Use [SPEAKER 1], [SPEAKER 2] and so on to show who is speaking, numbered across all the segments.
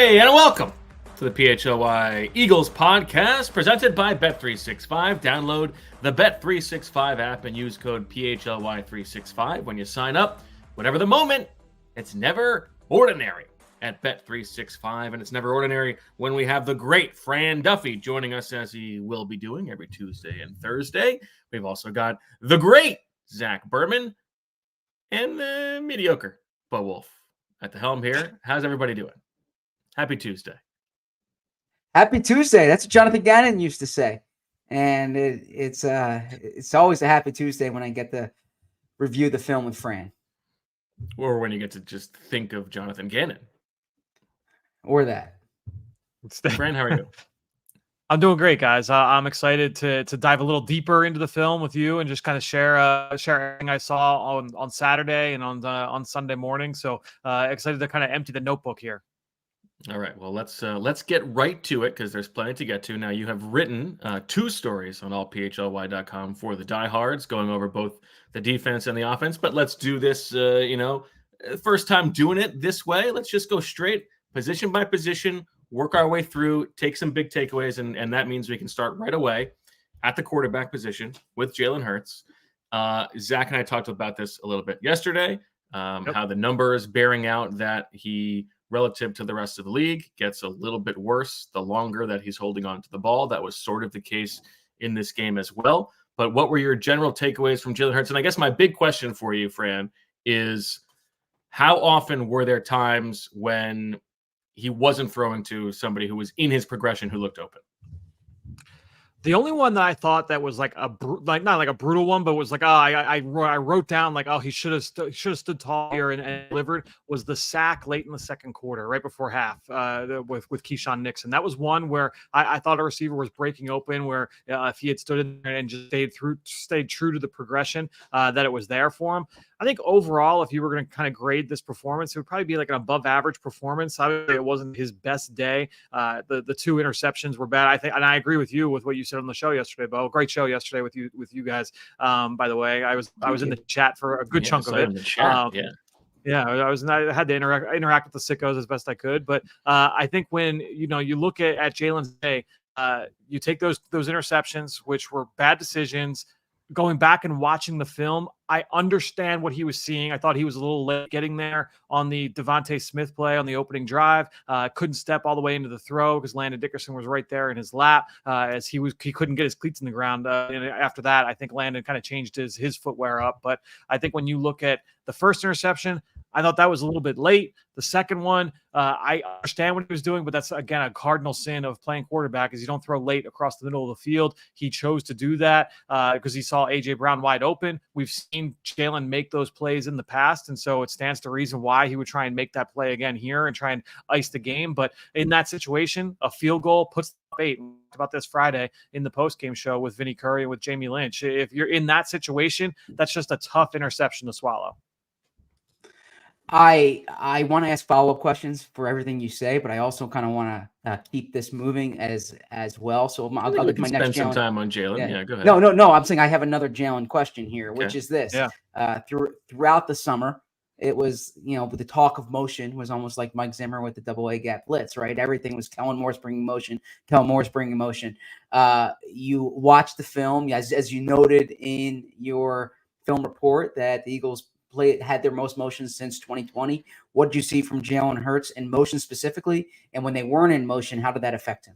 [SPEAKER 1] Hey, and welcome to the PHLY Eagles podcast presented by Bet365. Download the Bet365 app and use code PHLY365 when you sign up. Whatever the moment, it's never ordinary at Bet365, and it's never ordinary when we have the great Fran Duffy joining us, as he will be doing every Tuesday and Thursday. We've also got the great Zach Berman and the mediocre Wulf at the helm here. How's everybody doing? Happy Tuesday.
[SPEAKER 2] Happy Tuesday. That's what Jonathan Gannon used to say. And it's always a happy Tuesday when I get to review the film with Fran.
[SPEAKER 1] Or when you get to just think of Jonathan Gannon.
[SPEAKER 2] Or that.
[SPEAKER 1] Fran, how are you?
[SPEAKER 3] I'm doing great, guys. I'm excited to dive a little deeper into the film with you and just kind of share everything I saw on Saturday and on Sunday morning. So excited to kind of empty the notebook here.
[SPEAKER 1] All right. Well, let's get right to it because there's plenty to get to. Now, you have written two stories on allphly.com for the diehards, going over both the defense and the offense. But let's do this. First time doing it this way. Let's just go straight position by position, work our way through, take some big takeaways, and that means we can start right away at the quarterback position with Jalen Hurts. Zach and I talked about this a little bit yesterday. How the numbers bearing out that he, relative to the rest of the league, gets a little bit worse the longer that he's holding on to the ball. That was sort of the case in this game as well. But what were your general takeaways from Jalen Hurts? And I guess my big question for you, Fran, is how often were there times when he wasn't throwing to somebody who was in his progression who looked open?
[SPEAKER 3] The only one that I thought that was like not like a brutal one, but was like, I wrote down like, he should have stood tall here and delivered, was the sack late in the second quarter, right before half, with Keyshawn Nixon. That was one where I thought a receiver was breaking open, where if he had stood in there and just stayed true to the progression, that it was there for him. I think overall, if you were going to kind of grade this performance, it would probably be like an above average performance. Obviously, it wasn't his best day. The two interceptions were bad. I think, and I agree with you with what you said on the show yesterday, Bo. Great show yesterday with you guys. By the way, I was in the chat for a good chunk of it. I had to interact with the sickos as best I could. But I think when you look at Jalen's day, you take those interceptions, which were bad decisions. Going back and watching the film, I understand what he was seeing. I thought he was a little late getting there on the DeVonta Smith play on the opening drive. Couldn't step all the way into the throw because Landon Dickerson was right there in his lap as he couldn't get his cleats in the ground. And after that, I think Landon kind of changed his footwear up. But I think when you look at the first interception, I thought that was a little bit late. The second one, I understand what he was doing, but that's, again, a cardinal sin of playing quarterback is you don't throw late across the middle of the field. He chose to do that because he saw A.J. Brown wide open. We've seen Jalen make those plays in the past, and so it stands to reason why he would try and make that play again here and try and ice the game. But in that situation, a field goal puts up 8. We talked about this Friday in the postgame show with Vinny Curry and with Jamie Lynch. If you're in that situation, that's just a tough interception to swallow.
[SPEAKER 2] I want to ask follow-up questions for everything you say, but I also kind of want to keep this moving as well. So I'll get my next
[SPEAKER 1] spend some time on Jalen. Yeah, go ahead.
[SPEAKER 2] No. I'm saying I have another Jalen question here, which is this.
[SPEAKER 3] Yeah.
[SPEAKER 2] Throughout the summer, it was, the talk of motion was almost like Mike Zimmer with the double A gap blitz, right? Everything was Kellen Moore's bringing motion. You watched the film, as you noted in your film report, that the Eagles had their most motions since 2020. What did you see from Jalen Hurts in motion specifically? And when they weren't in motion, how did that affect him?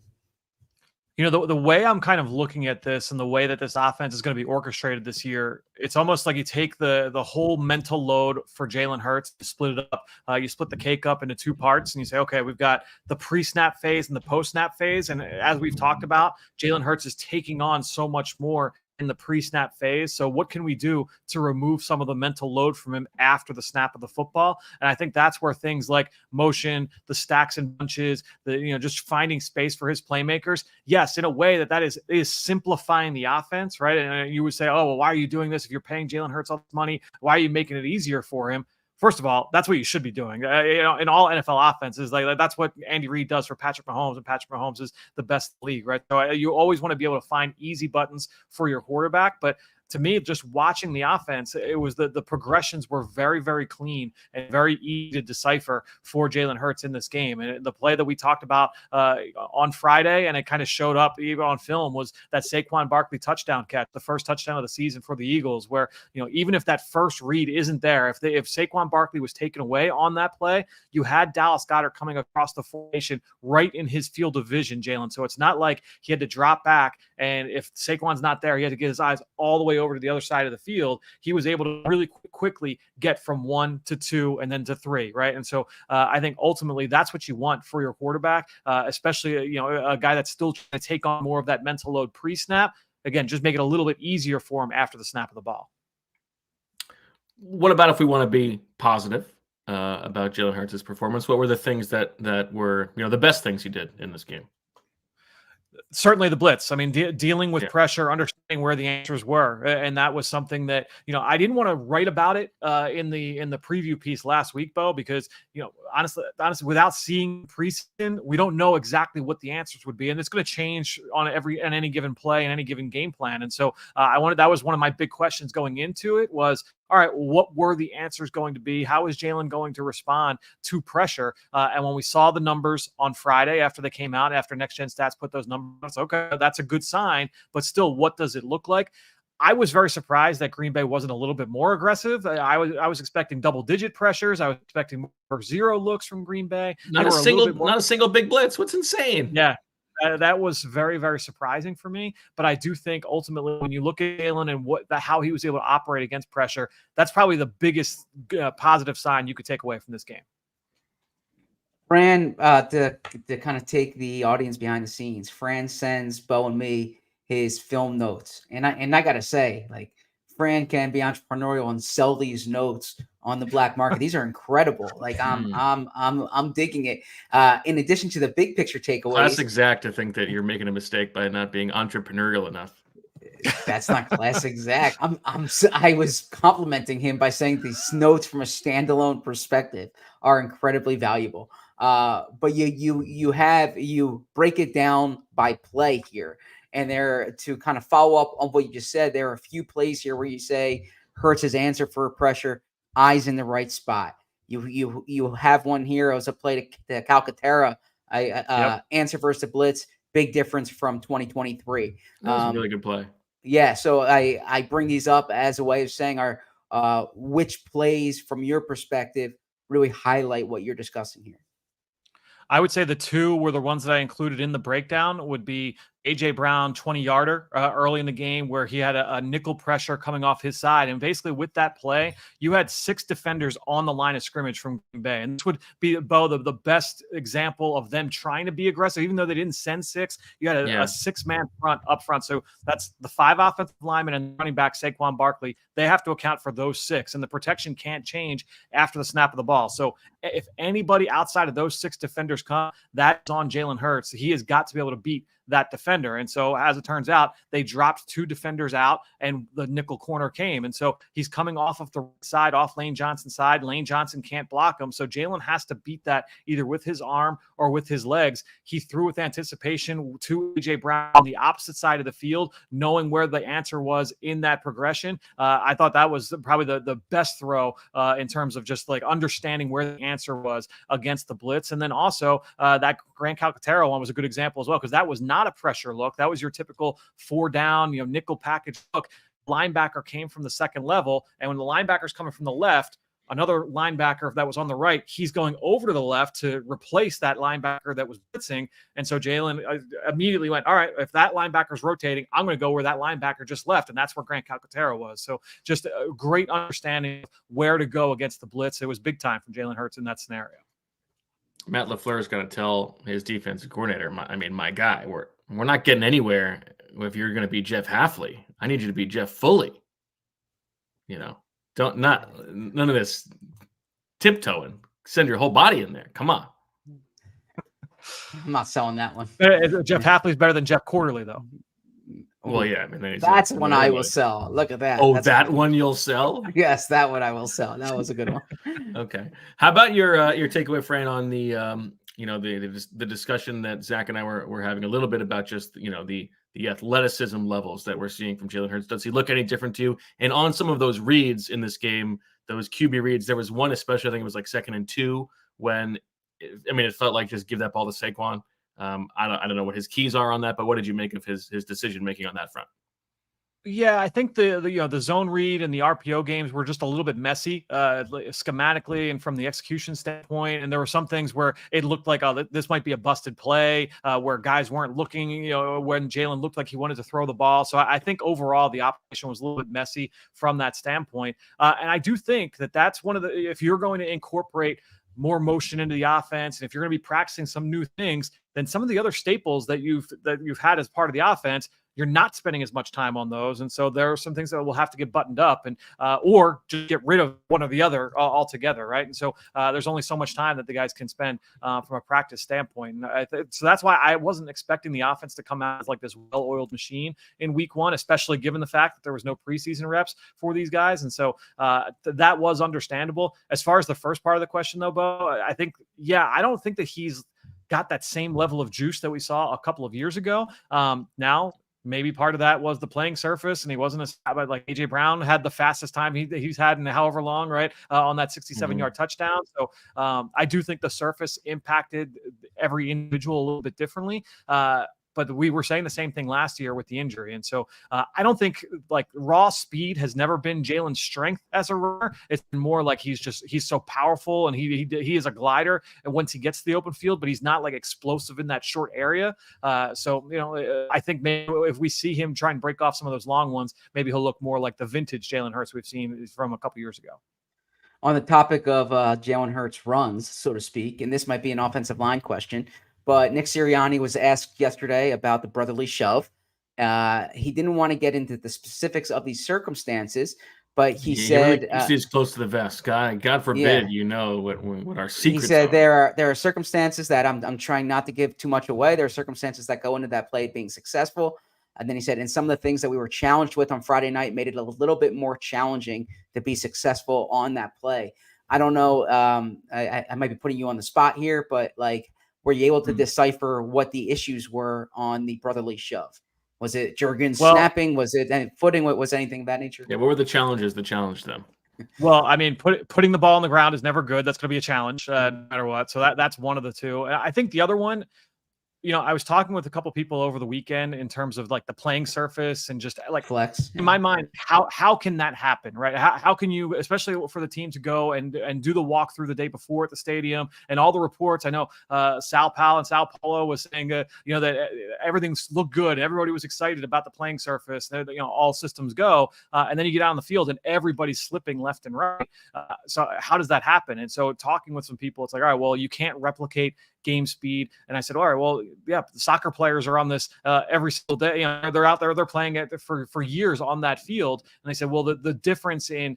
[SPEAKER 3] The way I'm kind of looking at this and the way that this offense is going to be orchestrated this year, it's almost like you take the whole mental load for Jalen Hurts, you split it up. You split the cake up into two parts and you say, okay, we've got the pre-snap phase and the post-snap phase. And as we've talked about, Jalen Hurts is taking on so much more in the pre-snap phase. So what can we do to remove some of the mental load from him after the snap of the football? And I think that's where things like motion, the stacks and bunches, just finding space for his playmakers. Yes, in a way that is simplifying the offense, right? And you would say, oh, well, why are you doing this? If you're paying Jalen Hurts all this money, why are you making it easier for him? First of all, that's what you should be doing. In all NFL offenses, like that's what Andy Reid does for Patrick Mahomes, and Patrick Mahomes is the best in the league, right? So you always want to be able to find easy buttons for your quarterback. But to me, just watching the offense, it was the progressions were very, very clean and very easy to decipher for Jalen Hurts in this game. And the play that we talked about on Friday, and it kind of showed up even on film, was that Saquon Barkley touchdown catch, the first touchdown of the season for the Eagles, where, even if that first read isn't there, if Saquon Barkley was taken away on that play, you had Dallas Goedert coming across the formation right in his field of vision, Jalen. So it's not like he had to drop back, and if Saquon's not there, he had to get his eyes all the way over to the other side of the field. He was able to really quickly get from 1 to 2 and then to 3, right? And so I think ultimately that's what you want for your quarterback, especially a guy that's still trying to take on more of that mental load pre-snap. Again, just make it a little bit easier for him after the snap of the ball.
[SPEAKER 1] What about if we want to be positive about Jalen Hurts' performance? What were the things that were the best things he did in this game?
[SPEAKER 3] Certainly the blitz. I mean, dealing with pressure, understanding where the answers were, and that was something that I didn't want to write about it in the preview piece last week, Bo, because honestly, without seeing preseason, we don't know exactly what the answers would be, and it's going to change on any given play and any given game plan. And so that was one of my big questions going into it was, all right, what were the answers going to be? How is Jalen going to respond to pressure? And when we saw the numbers on Friday after they came out, after Next Gen Stats put those numbers, okay, that's a good sign. But still, what does it look like? I was very surprised that Green Bay wasn't a little bit more aggressive. I was expecting double-digit pressures. I was expecting more 0 looks from Green Bay.
[SPEAKER 1] Not a single big blitz. What's insane?
[SPEAKER 3] Yeah. That was very, very surprising for me. But I do think ultimately when you look at Jalen and how he was able to operate against pressure, that's probably the biggest positive sign you could take away from this game.
[SPEAKER 2] Fran, to kind of take the audience behind the scenes, Fran sends Bo and me his film notes. And I got to say, like, Fran can be entrepreneurial and sell these notes on the black market. These are incredible. Like I'm digging it. In addition to the big picture takeaways,
[SPEAKER 1] Class exact to think that you're making a mistake by not being entrepreneurial enough.
[SPEAKER 2] That's not class exact. I was complimenting him by saying these notes from a standalone perspective are incredibly valuable. But you break it down by play here. And there, to kind of follow up on what you just said, there are a few plays here where you say Hurts' answer for pressure, eyes in the right spot. You have one here. It was a play to Calcaterra, answer versus the blitz. Big difference from 2023.
[SPEAKER 1] That was a really good play.
[SPEAKER 2] Yeah, so I bring these up as a way of saying which plays from your perspective really highlight what you're discussing here.
[SPEAKER 3] I would say the 2 were the ones that I included in the breakdown would be A.J. Brown 20-yarder early in the game where he had a nickel pressure coming off his side. And basically with that play, you had 6 defenders on the line of scrimmage from Green Bay. And this would be, Bo, the best example of them trying to be aggressive. Even though they didn't send 6, you had a 6-man front up front. So that's the 5 offensive linemen and running back Saquon Barkley. They have to account for those 6. And the protection can't change after the snap of the ball. So if anybody outside of those 6 defenders come, that's on Jalen Hurts. He has got to be able to beat that defender. And so as it turns out, they dropped 2 defenders out and the nickel corner came. And so he's coming off of the right side, off Lane Johnson's side. Lane Johnson can't block him. So Jalen has to beat that either with his arm or with his legs. He threw with anticipation to A.J. Brown on the opposite side of the field, knowing where the answer was in that progression. I thought that was probably the best throw in terms of just like understanding where the answer was against the blitz. And then also that Grant Calcaterra one was a good example as well, because that was not a pressure look. That was your typical 4-down, nickel package look. Linebacker came from the second level, and when the linebacker's coming from the left, another linebacker that was on the right, he's going over to the left to replace that linebacker that was blitzing. And so Jalen immediately went, all right, if that linebacker's rotating, I'm going to go where that linebacker just left. And that's where Grant Calcaterra was. So just a great understanding of where to go against the blitz. It was big time from Jalen Hurts in that scenario.
[SPEAKER 1] Matt LaFleur is going to tell his defensive coordinator, my guy, we're not getting anywhere if you're going to be Jeff Hafley. I need you to be Jeff Foley. None of this tiptoeing. Send your whole body in there. Come on.
[SPEAKER 2] I'm not selling that one.
[SPEAKER 3] Jeff Hafley's better than Jeff Quarterly, though.
[SPEAKER 1] Well, yeah.
[SPEAKER 2] That's one I will sell. Look at that.
[SPEAKER 1] Oh, that's one you'll sell?
[SPEAKER 2] Yes, that one I will sell. That was a good one.
[SPEAKER 1] Okay. How about your takeaway, Fran, on the the discussion that Zach and I were having a little bit about just the the athleticism levels that we're seeing from Jalen Hurts? Does he look any different to you? And on some of those reads in this game, those QB reads, there was one especially, I think it was like 2nd and 2, when it felt like just give that ball to Saquon. I don't know what his keys are on that, but what did you make of his decision making on that front?
[SPEAKER 3] Yeah, I think the zone read and the RPO games were just a little bit messy, schematically and from the execution standpoint. And there were some things where it looked like, oh, this might be a busted play, where guys weren't looking, when Jalen looked like he wanted to throw the ball. So I think overall the operation was a little bit messy from that standpoint. And I do think that that's one of the, if you're going to incorporate more motion into the offense, and if you're going to be practicing some new things, then some of the other staples that you've had as part of the offense, you're not spending as much time on those. And so there are some things that will have to get buttoned up, and or just get rid of one or the other altogether, right? And so there's only so much time that the guys can spend from a practice standpoint. And so that's why I wasn't expecting the offense to come out as like this well-oiled machine in week 1, especially given the fact that there was no preseason reps for these guys. And so that was understandable. As far as the first part of the question, though, Bo, I think, I don't think that he's got that same level of juice that we saw a couple of years ago. Now, maybe part of that was the playing surface, and he wasn't as like AJ Brown had the fastest time he's had in however long, right, on that 67-yard touchdown. So I do think the surface impacted every individual a little bit differently. But we were saying the same thing last year with the injury. And so I don't think like raw speed has never been Jalen's strength as a runner. It's been more like he's so powerful, and he is a glider. And once he gets to the open field, but he's not like explosive in that short area. So I think maybe if we see him try and break off some of those long ones, maybe he'll look more like the vintage Jalen Hurts we've seen from a couple years ago.
[SPEAKER 2] On the topic of Jalen Hurts runs, so to speak, and this might be an offensive line question, but Nick Sirianni was asked yesterday about the brotherly shove. He didn't want to get into the specifics of these circumstances, but he said,
[SPEAKER 1] really he's close to the vest. God forbid, what our secrets
[SPEAKER 2] he said
[SPEAKER 1] are.
[SPEAKER 2] There are circumstances that I'm trying not to give too much away. There are circumstances that go into that play being successful. And then he said, and some of the things that we were challenged with on Friday night made it a little bit more challenging to be successful on that play. I don't know. I might be putting you on the spot here, but like, were you able to decipher what the issues were on the brotherly shove? Was it Jurgens snapping? Was it any footing? Was anything of that nature?
[SPEAKER 1] Yeah, what were the challenges that challenged them?
[SPEAKER 3] Well, I mean, putting the ball on the ground is never good. That's going to be a challenge, no matter what. So that's one of the two. I think the other one, I was talking with a couple people over the weekend in terms of like the playing surface and just like
[SPEAKER 2] flex.
[SPEAKER 3] In my mind, how can that happen, right? How can you, especially for the team to go and do the walkthrough the day before at the stadium, and all the reports. I know São Paolo was saying that everything's looked good. Everybody was excited about the playing surface. All systems go, and then you get out on the field and everybody's slipping left and right. So how does that happen? And so talking with some people, it's like, all right, well, you can't replicate game speed. And I said, all right, well, yeah, the soccer players are on this every single day. They're out there, they're playing it for years on that field. And I said, well, the difference in,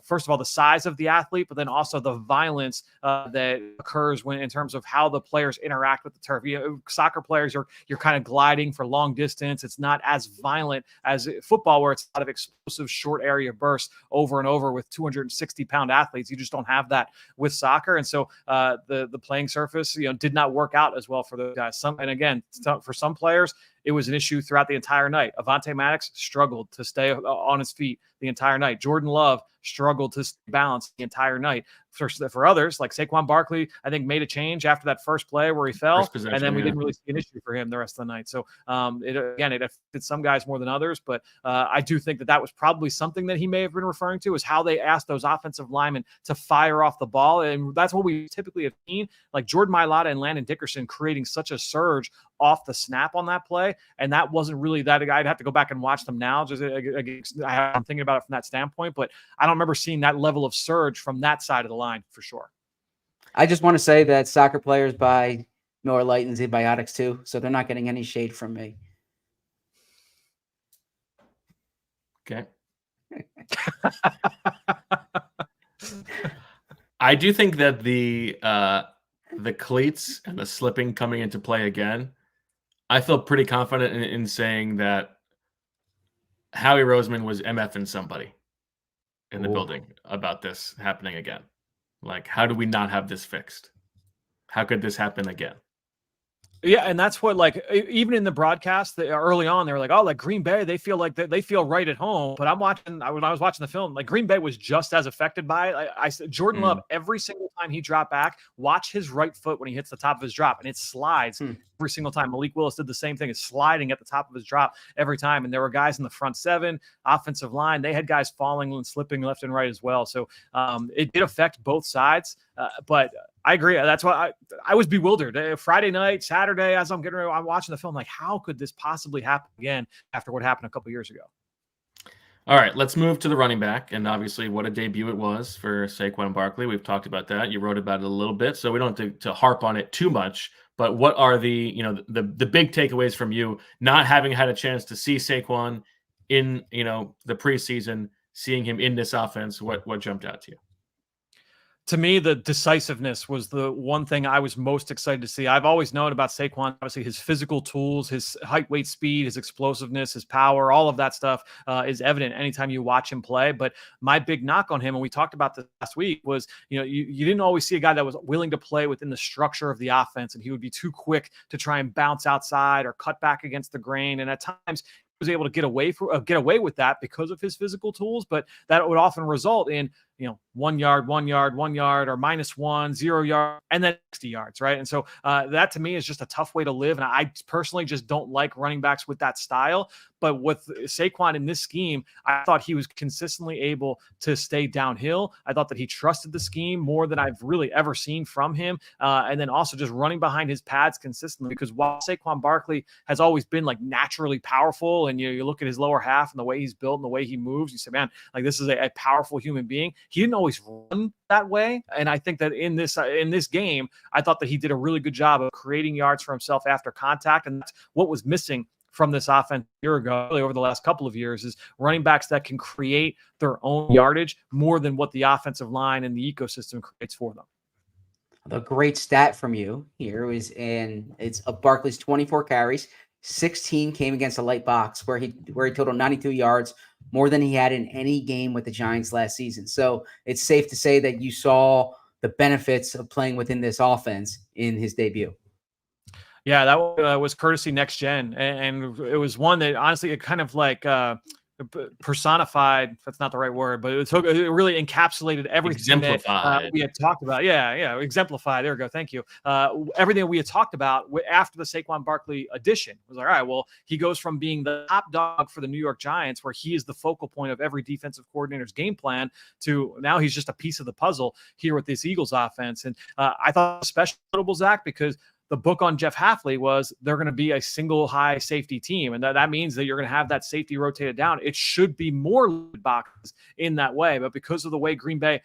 [SPEAKER 3] first of all, the size of the athlete, but then also the violence that occurs in terms of how the players interact with the turf. Soccer players you're kind of gliding for long distance. It's not as violent as football, where it's a lot of explosive short area bursts over and over with 260-pound athletes. You just don't have that with soccer. And so the playing surface, did not work out as well for those guys. For some players, it was an issue throughout the entire night. Avonte Maddox struggled to stay on his feet the entire night. Jordan Love struggled to balance the entire night. For others, like Saquon Barkley, I think made a change after that first play where he fell, and then we didn't really see an issue for him the rest of the night. So it affected some guys more than others, but I do think that was probably something that he may have been referring to, is how they asked those offensive linemen to fire off the ball, and that's what we typically have seen, like Jordan Mailata and Landon Dickerson creating such a surge off the snap on that play, and that wasn't really that. I'd have to go back and watch them now. I'm thinking about it from that standpoint, but I don't remember seeing that level of surge from that side of the line for sure.
[SPEAKER 2] I just want to say that soccer players buy Miller Lite and antibiotics too, so they're not getting any shade from me.
[SPEAKER 1] Okay. I do think that the cleats and the slipping coming into play again, I feel pretty confident in saying that Howie Roseman was MFing somebody in the building about this happening again. Like, how do we not have this fixed? How could this happen again?
[SPEAKER 3] Yeah, and that's what, like, even in the broadcast early on, they were like, "Oh, like Green Bay, they feel like they feel right at home." But when I was watching the film, like Green Bay was just as affected by it. I said Jordan Love, every single time he dropped back, watch his right foot when he hits the top of his drop, and it slides every single time. Malik Willis did the same thing, is sliding at the top of his drop every time. And there were guys in the front seven, offensive line, they had guys falling and slipping left and right as well. So it did affect both sides, but I agree. That's why I was bewildered. Friday night, Saturday, as I'm watching the film, like, how could this possibly happen again after what happened a couple years ago?
[SPEAKER 1] All right, let's move to the running back. And obviously, what a debut it was for Saquon Barkley. We've talked about that. You wrote about it a little bit, so we don't have to harp on it too much. But what are the big takeaways from you, not having had a chance to see Saquon in the preseason, seeing him in this offense? What jumped out to you?
[SPEAKER 3] To me, the decisiveness was the one thing I was most excited to see. I've always known about Saquon, obviously his physical tools, his height, weight, speed, his explosiveness, his power, all of that stuff is evident anytime you watch him play. But my big knock on him, and we talked about this last week, was you didn't always see a guy that was willing to play within the structure of the offense, and he would be too quick to try and bounce outside or cut back against the grain. And at times, was able to get away with that because of his physical tools, but that would often result in 1 yard, or -1, 0 yard, and then 60 yards, right? And so that to me is just a tough way to live. And I personally just don't like running backs with that style. But with Saquon in this scheme, I thought he was consistently able to stay downhill. I thought that he trusted the scheme more than I've really ever seen from him. And then also just running behind his pads consistently, because while Saquon Barkley has always been like naturally powerful, and you look at his lower half and the way he's built and the way he moves, you say, man, like this is a powerful human being. He didn't always run that way. And I think that in this game, I thought that he did a really good job of creating yards for himself after contact. And that's what was missing from this offense a year ago, really over the last couple of years, is running backs that can create their own yardage more than what the offensive line and the ecosystem creates for them.
[SPEAKER 2] The great stat from you here is it's of Barkley's 24 carries, 16 came against a light box where he totaled 92 yards, more than he had in any game with the Giants last season. So it's safe to say that you saw the benefits of playing within this offense in his debut.
[SPEAKER 3] Yeah, that was courtesy Next Gen. And it was one that honestly, it kind of like personified, that's not the right word, but it really encapsulated everything that we had talked about. Yeah, exemplified. There we go. Thank you. Everything we had talked about after the Saquon Barkley addition was like, all right, well, he goes from being the top dog for the New York Giants, where he is the focal point of every defensive coordinator's game plan, to now he's just a piece of the puzzle here with this Eagles offense. And I thought especially notable, Zach, because the book on Jeff Hafley was they're going to be a single high safety team. And that means that you're going to have that safety rotated down. It should be more boxes in that way. But because of the way Green Bay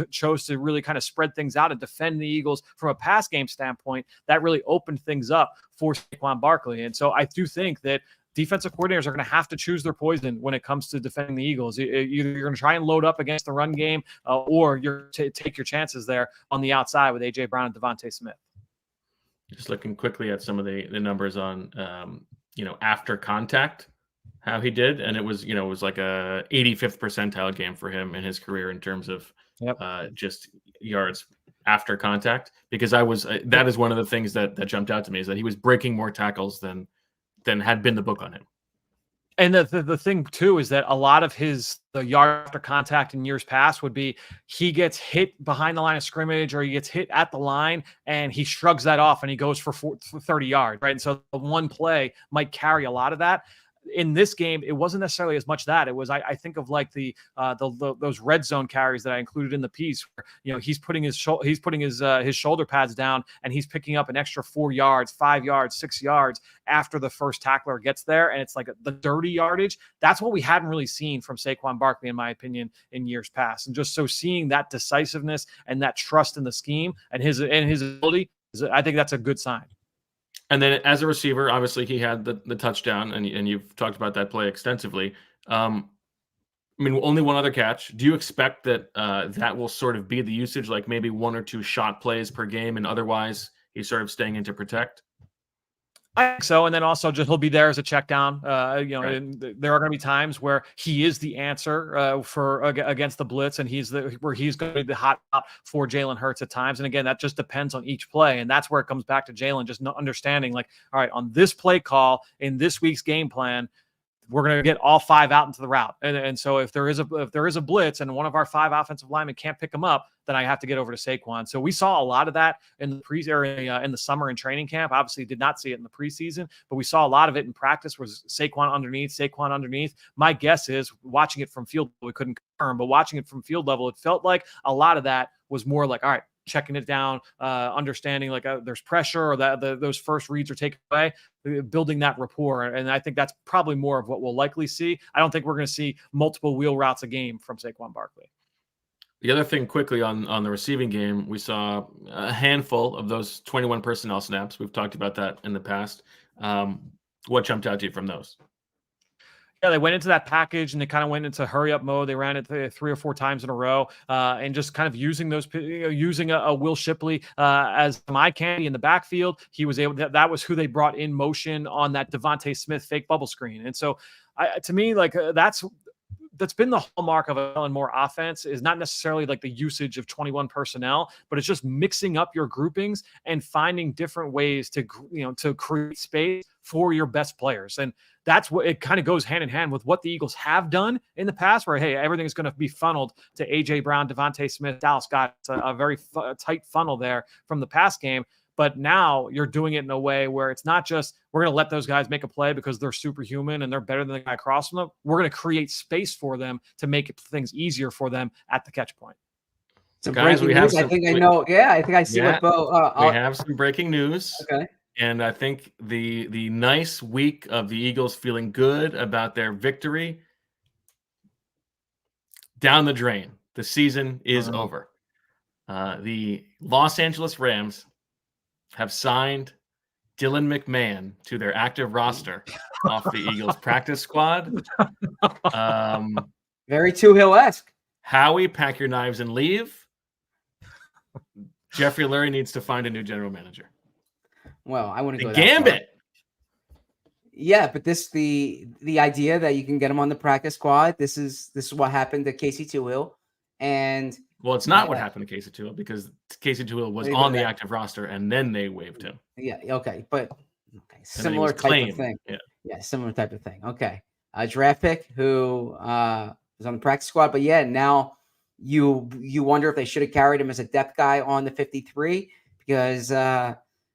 [SPEAKER 3] chose to really kind of spread things out and defend the Eagles from a pass game standpoint, that really opened things up for Saquon Barkley. And so I do think that defensive coordinators are going to have to choose their poison when it comes to defending the Eagles. Either you're going to try and load up against the run game, or you're take your chances there on the outside with A.J. Brown and DeVonta Smith.
[SPEAKER 1] Just looking quickly at some of the numbers on, after contact, how he did. And it was like a 85th percentile game for him in his career in terms of just yards after contact, because that is one of the things that jumped out to me, is that he was breaking more tackles than had been the book on him.
[SPEAKER 3] And the thing too is that a lot of the yard after contact in years past would be he gets hit behind the line of scrimmage, or he gets hit at the line and he shrugs that off and he goes for 30 yards, right? And so the one play might carry a lot of that. In this game, it wasn't necessarily as much that. It was, I think of like those red zone carries that I included in the piece, where he's putting his shoulder pads down and he's picking up an extra 4 yards, 5 yards, 6 yards after the first tackler gets there, and it's like the dirty yardage. That's what we hadn't really seen from Saquon Barkley, in my opinion, in years past. And just so seeing that decisiveness and that trust in the scheme and his ability, I think that's a good sign.
[SPEAKER 1] And then as a receiver, obviously he had the touchdown, and you've talked about that play extensively. Only one other catch. Do you expect that that will sort of be the usage, like maybe 1 or 2 shot plays per game, and otherwise he's sort of staying in to protect?
[SPEAKER 3] I think so. And then also just he'll be there as a check down.
[SPEAKER 1] Right.
[SPEAKER 3] And there are going to be times where he is the answer for against the blitz, and he's going to be the hot for Jalen Hurts at times. And again, that just depends on each play. And that's where it comes back to Jalen just not understanding, like, all right, on this play call in this week's game plan, we're going to get all 5 out into the route. And so if there is a blitz and one of our 5 offensive linemen can't pick them up, then I have to get over to Saquon. So we saw a lot of that in the in the summer and training camp. Obviously did not see it in the preseason, but we saw a lot of it in practice was Saquon underneath. My guess is watching it from field, we couldn't confirm, but watching it from field level, it felt like a lot of that was more like, all right, checking it down, understanding like there's pressure or that those first reads are taken away, building that rapport. And I think that's probably more of what we'll likely see. I don't think we're going to see multiple wheel routes a game from Saquon Barkley.
[SPEAKER 1] The other thing quickly on the receiving game, we saw a handful of those 21 personnel snaps. We've talked about that in the past. What jumped out to you from those?
[SPEAKER 3] Yeah, they went into that package and they kind of went into hurry up mode. They ran it 3 or 4 times in a row and just kind of using a Will Shipley as my candy in the backfield. He was able that was who they brought in motion on that DeVonta Smith fake bubble screen. And so to me, like that's been the hallmark of a Kellen Moore offense is not necessarily like the usage of 21 personnel, but it's just mixing up your groupings and finding different ways to create space for your best players. And that's what it kind of goes hand in hand with what the Eagles have done in the past where, hey, everything is going to be funneled to A.J. Brown, DeVonta Smith, Dallas Scott. It's a very tight funnel there from the pass game. But now you're doing it in a way where it's not just we're going to let those guys make a play because they're superhuman and they're better than the guy across from them. We're going to create space for them to make things easier for them at the catch point.
[SPEAKER 2] So guys, I think I know. Yeah, I think I see what Bo.
[SPEAKER 1] We have some breaking news.
[SPEAKER 2] Okay.
[SPEAKER 1] And I think the nice week of the Eagles feeling good about their victory down the drain. The season is over. The Los Angeles Rams have signed Dylan McMahon to their active roster off the Eagles practice squad.
[SPEAKER 2] Very Two Hill-esque.
[SPEAKER 1] Howie, pack your knives and leave. Jeffrey Lurie needs to find a new general manager.
[SPEAKER 2] Well, I wouldn't go that
[SPEAKER 1] Gambit.
[SPEAKER 2] far. Yeah, but the idea that you can get him on the practice squad. This is what happened to Casey Tuhill, and
[SPEAKER 1] well, it's not what happened to Casey Tuhill because Casey Tuhill was on the active roster and then they waived him.
[SPEAKER 2] Yeah, okay, but similar type of thing. Yeah, similar type of thing. Okay, a draft pick who was on the practice squad, but yeah, now you wonder if they should have carried him as a depth guy on the 53 because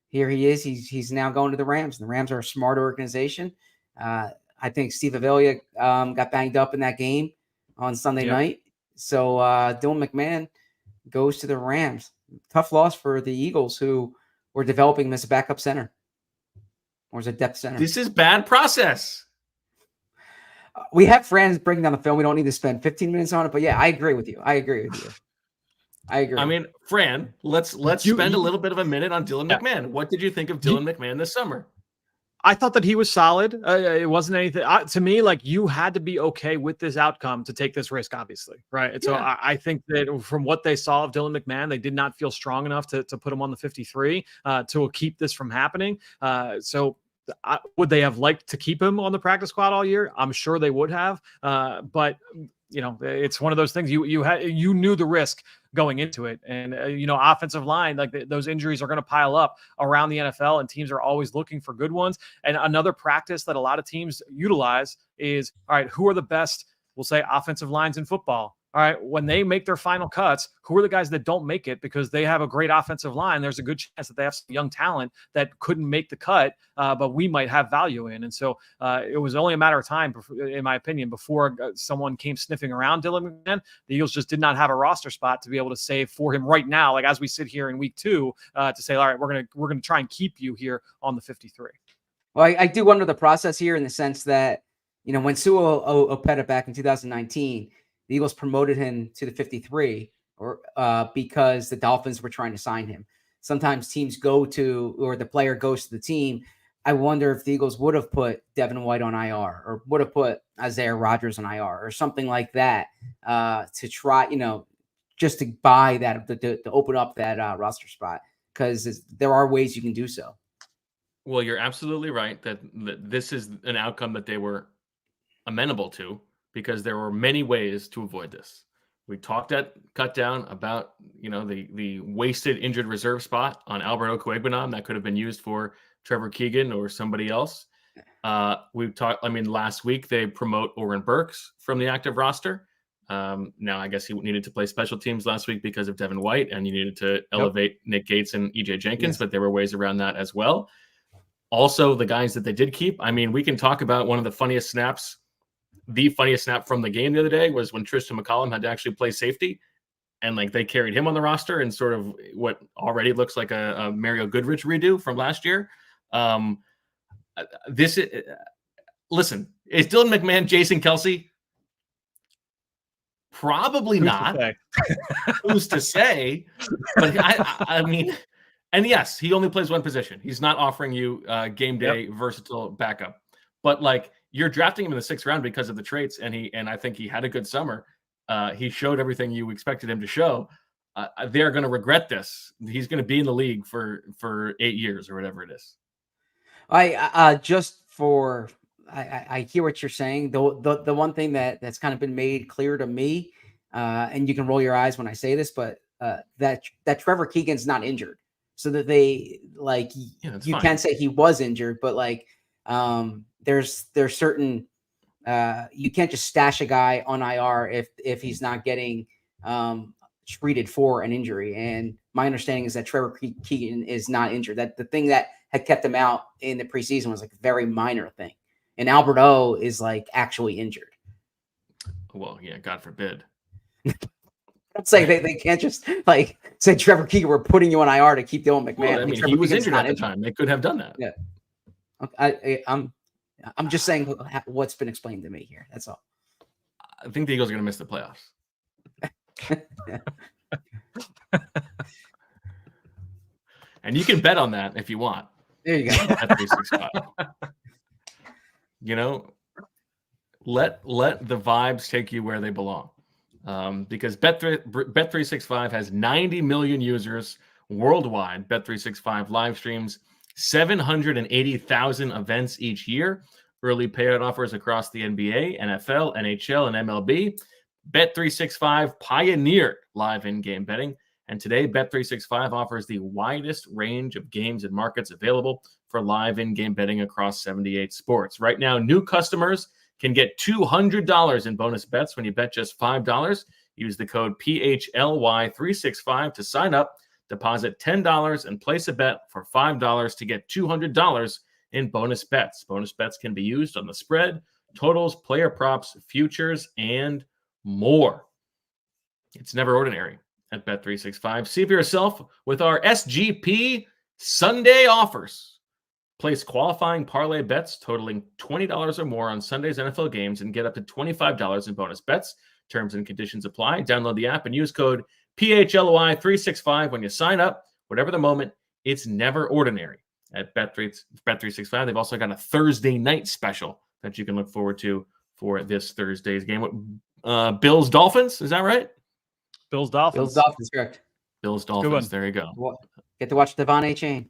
[SPEAKER 2] here he is. He's now going to the Rams. The Rams are a smart organization. I think Steve Avila got banged up in that game on Sunday night. So Dylan McMahon goes to the Rams. Tough loss for the Eagles, who were developing him as a backup center or as a depth center.
[SPEAKER 1] This is bad process.
[SPEAKER 2] We have Fran breaking down the film. We don't need to spend 15 minutes on it. But yeah, I agree with you. I agree.
[SPEAKER 1] I mean, Fran, let's spend a little bit of a minute on Dylan McMahon. What did you think of Dylan McMahon this summer?
[SPEAKER 3] I thought that he was solid. It wasn't anything to me. Like you had to be okay with this outcome to take this risk, obviously, right? And so I think that from what they saw of Dylan McMahon, they did not feel strong enough to put him on the 53 to keep this from happening. So would they have liked to keep him on the practice squad all year? I'm sure they would have, but it's one of those things you knew the risk going into it. And, offensive line, like those injuries are going to pile up around the NFL and teams are always looking for good ones. And another practice that a lot of teams utilize is, all right, who are the best, we'll say offensive lines in football? All right, when they make their final cuts, who are the guys that don't make it because they have a great offensive line? There's a good chance that they have some young talent that couldn't make the cut, but we might have value in. And so it was only a matter of time, in my opinion, before someone came sniffing around Dylan McMahon. The Eagles just did not have a roster spot to be able to save for him right now, like as we sit here in week 2, to say, all right, we're gonna try and keep you here on the 53.
[SPEAKER 2] Well, I do wonder the process here in the sense that, when Sua Opeta back in 2019, the Eagles promoted him to the 53 because the Dolphins were trying to sign him. Sometimes teams or the player goes to the team. I wonder if the Eagles would have put Devin White on IR or would have put Isaiah Rodgers on IR or something like that to try, just to buy that, to open up that roster spot because there are ways you can do so.
[SPEAKER 1] Well, you're absolutely right that this is an outcome that they were amenable to because there were many ways to avoid this. We talked at Cut Down about, the wasted injured reserve spot on Alberto Coegbanon that could have been used for Trevor Keegan or somebody else. Last week they promote Oren Burks from the active roster. Now I guess he needed to play special teams last week because of Devin White, and you needed to elevate Nick Gates and EJ Jenkins, but there were ways around that as well. Also, the guys that they did keep, we can talk about one of the funniest snaps. The funniest snap from the game the other day was when Tristan McCollum had to actually play safety, and they carried him on the roster in sort of what already looks like a Mario Goodrich redo from last year. Listen, is Dylan McMahon Jason Kelsey? Probably not. Who's to say? But and yes, he only plays one position. He's not offering you game day versatile backup. But you're drafting him in the 6th round because of the traits, and I think he had a good summer. He showed everything you expected him to show. They're going to regret this. He's going to be in the league for 8 years or whatever it is.
[SPEAKER 2] I hear what you're saying. The one thing that's kind of been made clear to me, and you can roll your eyes when I say this, but that Trevor Keegan's not injured, so that they you
[SPEAKER 1] fine.
[SPEAKER 2] can say he was injured, but there's certain you can't just stash a guy on IR if he's not getting treated for an injury. And my understanding is that Trevor Keegan is not injured. That the thing that had kept him out in the preseason was a very minor thing. And Alberto is actually injured.
[SPEAKER 1] Well, yeah, God forbid.
[SPEAKER 2] I'm saying they can't just say Trevor Keegan, we're putting you on IR to keep Dylan McMahon.
[SPEAKER 1] Well, he was injured at the time. They could have done that.
[SPEAKER 2] Yeah. I'm just saying what's been explained to me here. That's all.
[SPEAKER 1] I think the Eagles are going to miss the playoffs. And you can bet on that if you want.
[SPEAKER 2] There you go.
[SPEAKER 1] At 365. Let the vibes take you where they belong. Because Bet365 has 90 million users worldwide. Bet365 live streams 780,000 events each year. Early payout offers across the NBA, NFL, NHL, and MLB. Bet365 pioneered live in-game betting, and today Bet365 offers the widest range of games and markets available for live in-game betting across 78 sports. Right now, new customers can get $200 in bonus bets when you bet just $5. Use the code PHLY365 to sign up. Deposit $10 and place a bet for $5 to get $200 in bonus bets. Bonus bets can be used on the spread, totals, player props, futures, and more. It's never ordinary at Bet365. See for yourself with our SGP Sunday offers. Place qualifying parlay bets totaling $20 or more on Sunday's NFL games and get up to $25 in bonus bets. Terms and conditions apply. Download the app and use code PHLY365 when you sign up. Whatever the moment, it's never ordinary at Bet365. They've also got a Thursday night special that you can look forward to for this Thursday's game. Bills Dolphins, is that right?
[SPEAKER 3] Bills Dolphins,
[SPEAKER 2] correct.
[SPEAKER 1] Bills Dolphins. There you go.
[SPEAKER 2] Well, get to watch DeVonta Chain.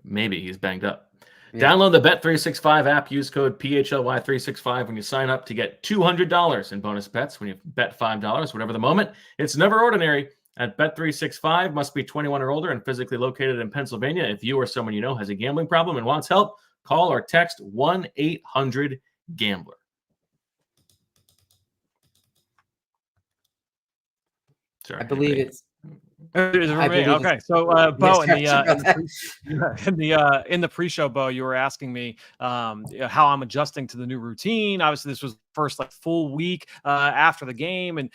[SPEAKER 1] Maybe he's banged up. Yeah. Download the Bet365 app. Use code PHLY365 when you sign up to get $200 in bonus bets when you bet $5. Whatever the moment, it's never ordinary at Bet365. Must be 21 or older and physically located in Pennsylvania. If you or someone you know has a gambling problem and wants help, call or text 1-800-GAMBLER. Sorry,
[SPEAKER 2] I believe it's.
[SPEAKER 3] Okay, so Bo, in the pre-show, Bo, you were asking me how I'm adjusting to the new routine. Obviously, this was the first full week after the game, and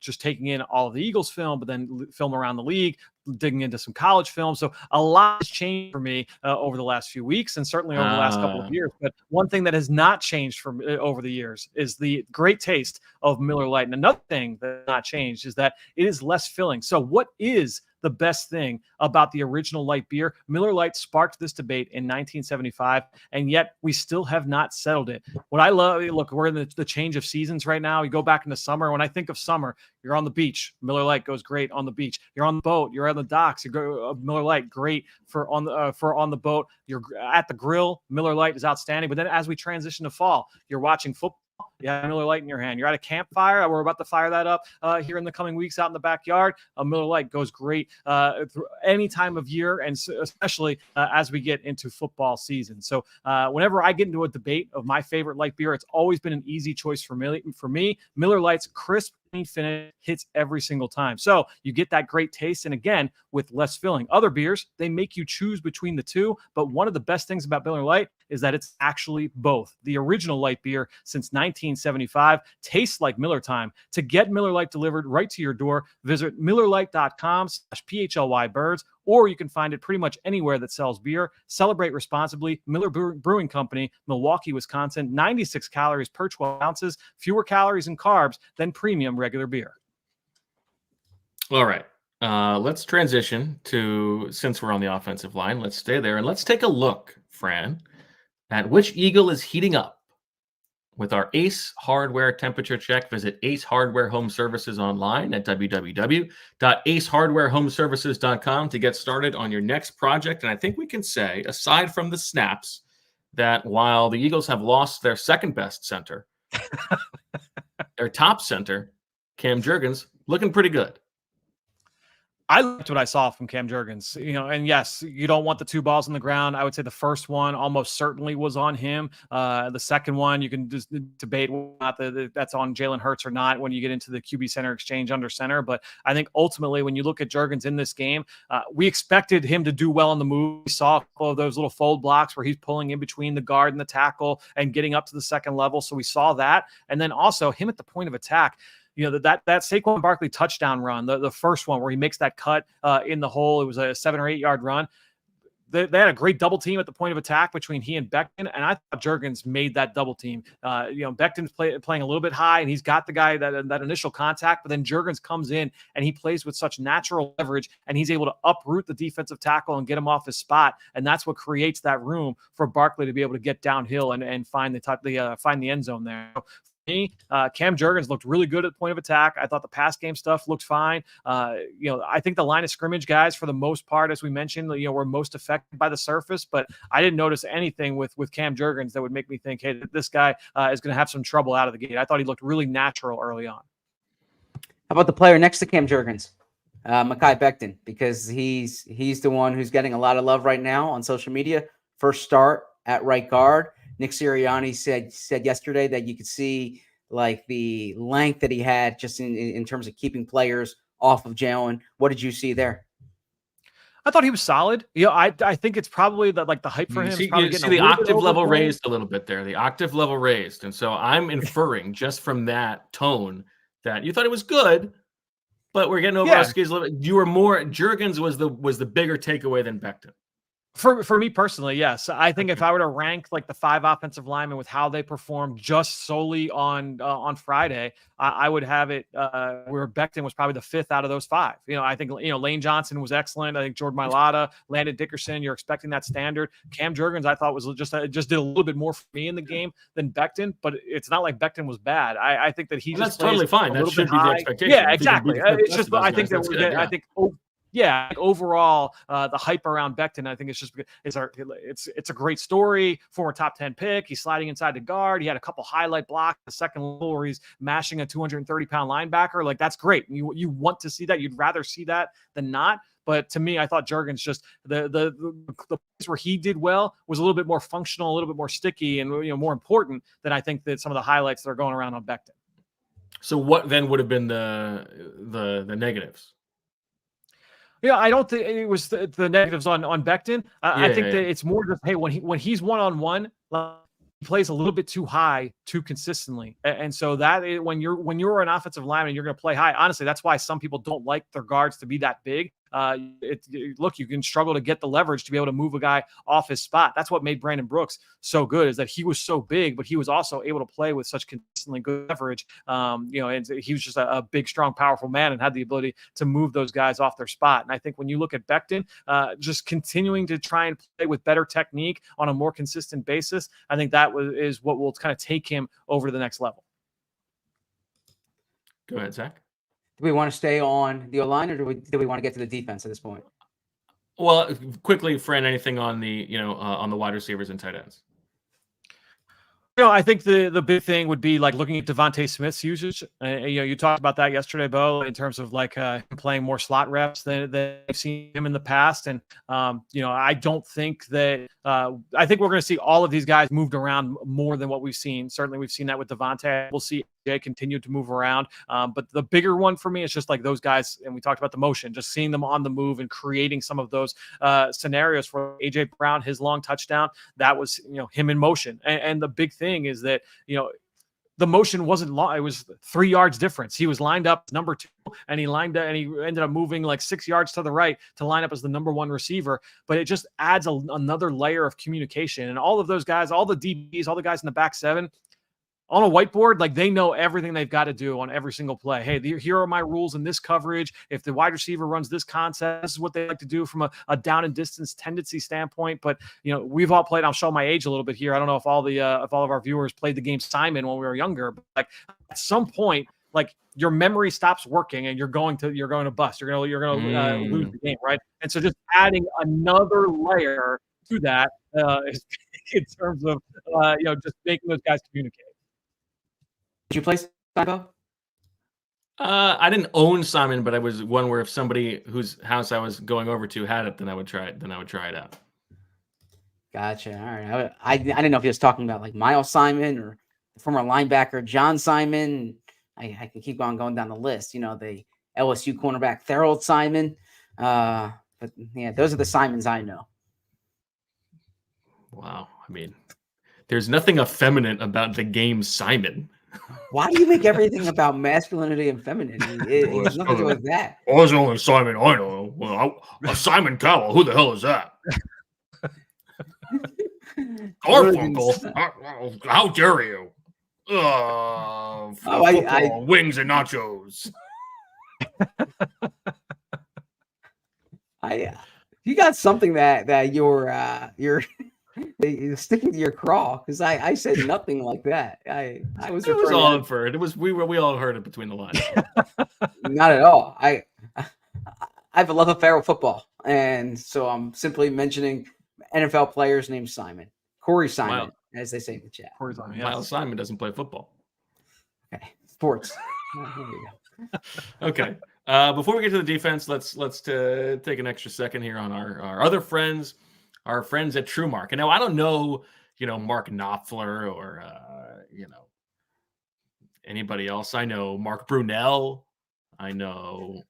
[SPEAKER 3] just taking in all of the Eagles film, but then film around the league, digging into some college film. So a lot has changed for me over the last few weeks, and certainly over the last couple of years. But one thing that has not changed from over the years is the great taste of Miller Lite. And another thing that has not changed is that it is less filling. So what is the best thing about the original light beer. Miller Lite sparked this debate in 1975, and yet we still have not settled it. What I love, look, we're in the change of seasons right now. You go back into summer. When I think of summer, you're on the beach. Miller Lite goes great on the beach. You're on the boat. You're on the docks. You go Miller Lite, great for on the boat. You're at the grill. Miller Lite is outstanding. But then as we transition to fall, you're watching football. You have Miller Lite in your hand. You're at a campfire. We're about to fire that up here in the coming weeks out in the backyard. A Miller Lite goes great through any time of year, and especially as we get into football season. So whenever I get into a debate of my favorite light beer, it's always been an easy choice for me. Miller Lite's crisp finish hits every single time. So you get that great taste, and again, with less filling. Other beers, they make you choose between the two, but one of the best things about Miller Lite is that it's actually both. The original light beer since 1975 tastes like Miller time. To get Miller Lite delivered right to your door, visit MillerLite.com/PHLY Birds, or you can find it pretty much anywhere that sells beer. Celebrate responsibly. Miller Brewing Company, Milwaukee, Wisconsin. 96 calories per 12 ounces, fewer calories and carbs than premium regular beer.
[SPEAKER 1] All right. Let's transition to, since we're on the offensive line, let's stay there and let's take a look, Fran, at which Eagle is heating up. With our Ace Hardware temperature check, visit Ace Hardware Home Services online at www.acehardwarehomeservices.com to get started on your next project. And I think we can say, aside from the snaps, that while the Eagles have lost their second best center, their top center, Cam Jurgens, looking pretty good.
[SPEAKER 3] I liked what I saw from Cam Jurgens, and yes, you don't want the two balls on the ground. I would say the first one almost certainly was on him. The second one, you can just debate whether or not that's on Jalen Hurts or not when you get into the QB center exchange under center. But I think ultimately, when you look at Jurgens in this game, we expected him to do well on the move. We saw a couple of those little fold blocks where he's pulling in between the guard and the tackle and getting up to the second level. So we saw that. And then also him at the point of attack. That Saquon Barkley touchdown run, the first one where he makes that cut in the hole, it was a 7 or 8 yard run. They had a great double team at the point of attack between he and Becton, and I thought Jurgens made that double team. Becton's playing a little bit high, and he's got the guy that initial contact, but then Jurgens comes in, and he plays with such natural leverage, and he's able to uproot the defensive tackle and get him off his spot, and that's what creates that room for Barkley to be able to get downhill and find the end zone there. Cam Jurgens looked really good at the point of attack. I thought the pass game stuff looked fine. I think the line of scrimmage guys, for the most part, as we mentioned, were most affected by the surface, but I didn't notice anything with Cam Jurgens that would make me think, hey, this guy is going to have some trouble out of the gate. I thought he looked really natural early on.
[SPEAKER 2] How about the player next to Cam Jurgens, Mekhi Becton, because he's the one who's getting a lot of love right now on social media. First start at right guard. Nick Sirianni said yesterday that you could see like the length that he had just in terms of keeping players off of Jalen. What did you see there?
[SPEAKER 3] I thought he was solid. I think it's probably the hype for him.
[SPEAKER 1] You see the octave level raised a little bit there. The octave level raised, and so I'm inferring just from that tone that you thought it was good, but we're getting over our skis a little bit. You were more Jurgens was the bigger takeaway than Becton.
[SPEAKER 3] For me personally, yes. I think if I were to rank like the 5 offensive linemen with how they performed just solely on Friday, I would have it where Becton was probably the 5th out of those 5. I think Lane Johnson was excellent. I think Jordan Mailata, Landon Dickerson, you're expecting that standard. Cam Jurgens, I thought was just did a little bit more for me in the game than Becton, but it's not like Becton was bad. I think that he just
[SPEAKER 1] totally fine. That should be the expectation.
[SPEAKER 3] Yeah, exactly. It's just I think that I think. Yeah, overall, the hype around Becton, I think it's just it's a great story. Former top 10 pick. He's sliding inside the guard. He had a couple highlight blocks, the second level where he's mashing a 230-pound linebacker. Like, that's great. You want to see that. You'd rather see that than not. But to me, I thought Jurgens just the place where he did well was a little bit more functional, a little bit more sticky, and more important than I think that some of the highlights that are going around on Becton.
[SPEAKER 1] So what then would have been the negatives?
[SPEAKER 3] Yeah, I don't think it was the negatives on Becton. I think that it's more just, hey, when he's one-on-one, he plays a little bit too high, too consistently. And so that when you're an offensive lineman, you're going to play high. Honestly, that's why some people don't like their guards to be that big, look, you can struggle to get the leverage to be able to move a guy off his spot. That's what made Brandon Brooks so good, is that he was so big, but he was also able to play with such consistently good leverage. And he was just a big, strong, powerful man and had the ability to move those guys off their spot. And I think when you look at Becton, just continuing to try and play with better technique on a more consistent basis, I think that is what will kind of take him over to the next level.
[SPEAKER 1] Go ahead, Zach.
[SPEAKER 2] Do we want to stay on the O-line, or do we want to get to the defense at this point?
[SPEAKER 1] Well, quickly, Fran, anything on the on the wide receivers and tight ends?
[SPEAKER 3] I think the big thing would be like looking at DeVonta Smith's usage. You talked about that yesterday, Bo, in terms of like him playing more slot reps than I've seen him in the past. And, I don't think that I think we're going to see all of these guys moved around more than what we've seen. Certainly we've seen that with DeVonta. We'll see AJ continue to move around. But the bigger one for me is just like those guys, and we talked about the motion, just seeing them on the move and creating some of those scenarios for AJ Brown, his long touchdown. That was, him in motion. And the big thing is that, the motion wasn't long. It was 3 yards difference. He was lined up number 2, and he ended up moving like 6 yards to the right to line up as the number 1 receiver. But it just adds another layer of communication. And all of those guys, all the DBs, all the guys in the back 7, on a whiteboard, like they know everything they've got to do on every single play. Hey, here are my rules in this coverage. If the wide receiver runs this concept, this is what they like to do from a down and distance tendency standpoint. But we've all played. I'll show my age a little bit here. I don't know if all of our viewers played the game Simon when we were younger. But like at some point, like your memory stops working and you're going to bust. You're going to lose the game, right? And so just adding another layer to that in terms of just making those guys communicate.
[SPEAKER 2] Did you play Sindeho?
[SPEAKER 1] I didn't own Simon, but I was one where if somebody whose house I was going over to had it, then I would try it out.
[SPEAKER 2] Gotcha. All right. I didn't know if he was talking about like Miles Simon or former linebacker John Simon. I can keep on going down the list. The LSU cornerback Thorold Simon. But yeah, those are the Simons I know.
[SPEAKER 1] Wow. I mean, there's nothing effeminate about the game Simon.
[SPEAKER 2] Why do you make everything about masculinity and femininity? It has nothing to do with that.
[SPEAKER 1] I was the only Simon I know. Well, a Simon Cowell. Who the hell is that? Garfunkel. How dare you? Wings and nachos.
[SPEAKER 2] You got something that you're sticking to your craw, because I said nothing like that. I was.
[SPEAKER 1] It was all inferred. It was we all heard it between the lines.
[SPEAKER 2] Not at all. I have a love affair with football, and so I'm simply mentioning NFL players named Simon, Corey Simon, as they say in the chat.
[SPEAKER 3] Corey Simon. Yes.
[SPEAKER 1] Miles Simon doesn't play football.
[SPEAKER 2] Okay, sports.
[SPEAKER 1] Okay. Before we get to the defense, let's take an extra second here on our other friends. Our friends at TrueMark. And now I don't know, Mark Knopfler or, anybody else. I know Mark Brunell. I know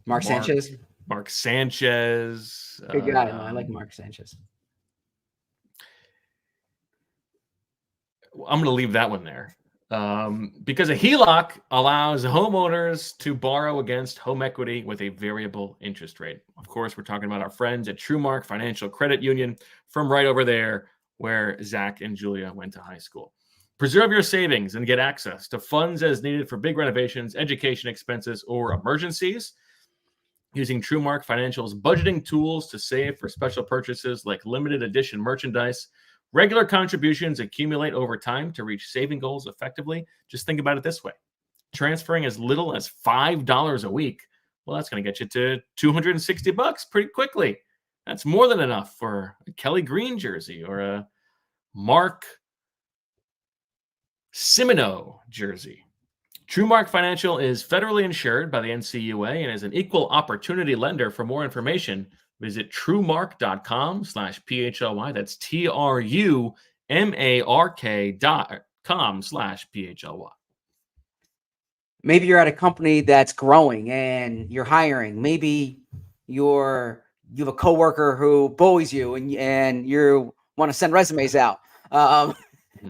[SPEAKER 2] Mark Sanchez.
[SPEAKER 1] Mark Sanchez.
[SPEAKER 2] Good guy. I like Mark Sanchez.
[SPEAKER 1] I'm going to leave that one there. Because a HELOC allows homeowners to borrow against home equity with a variable interest rate. Of course, we're talking about our friends at TrueMark Financial Credit Union from right over there where Zach and Julia went to high school. Preserve your savings and get access to funds as needed for big renovations, education expenses, or emergencies. Using TrueMark Financial's budgeting tools to save for special purchases like limited edition merchandise. Regular contributions accumulate over time to reach saving goals effectively. Just think about it this way. Transferring as little as $5 a week, well, that's going to get you to $260 pretty quickly. That's more than enough for a Kelly Green jersey or a Mark Simino jersey. TrueMark Financial is federally insured by the NCUA and is an equal opportunity lender. For more information, visit truemark.com/PHLY. That's TRUMARK.com/PHLY.
[SPEAKER 2] Maybe you're at a company that's growing and you're hiring. Maybe you have a coworker who bullies you and you want to send resumes out. I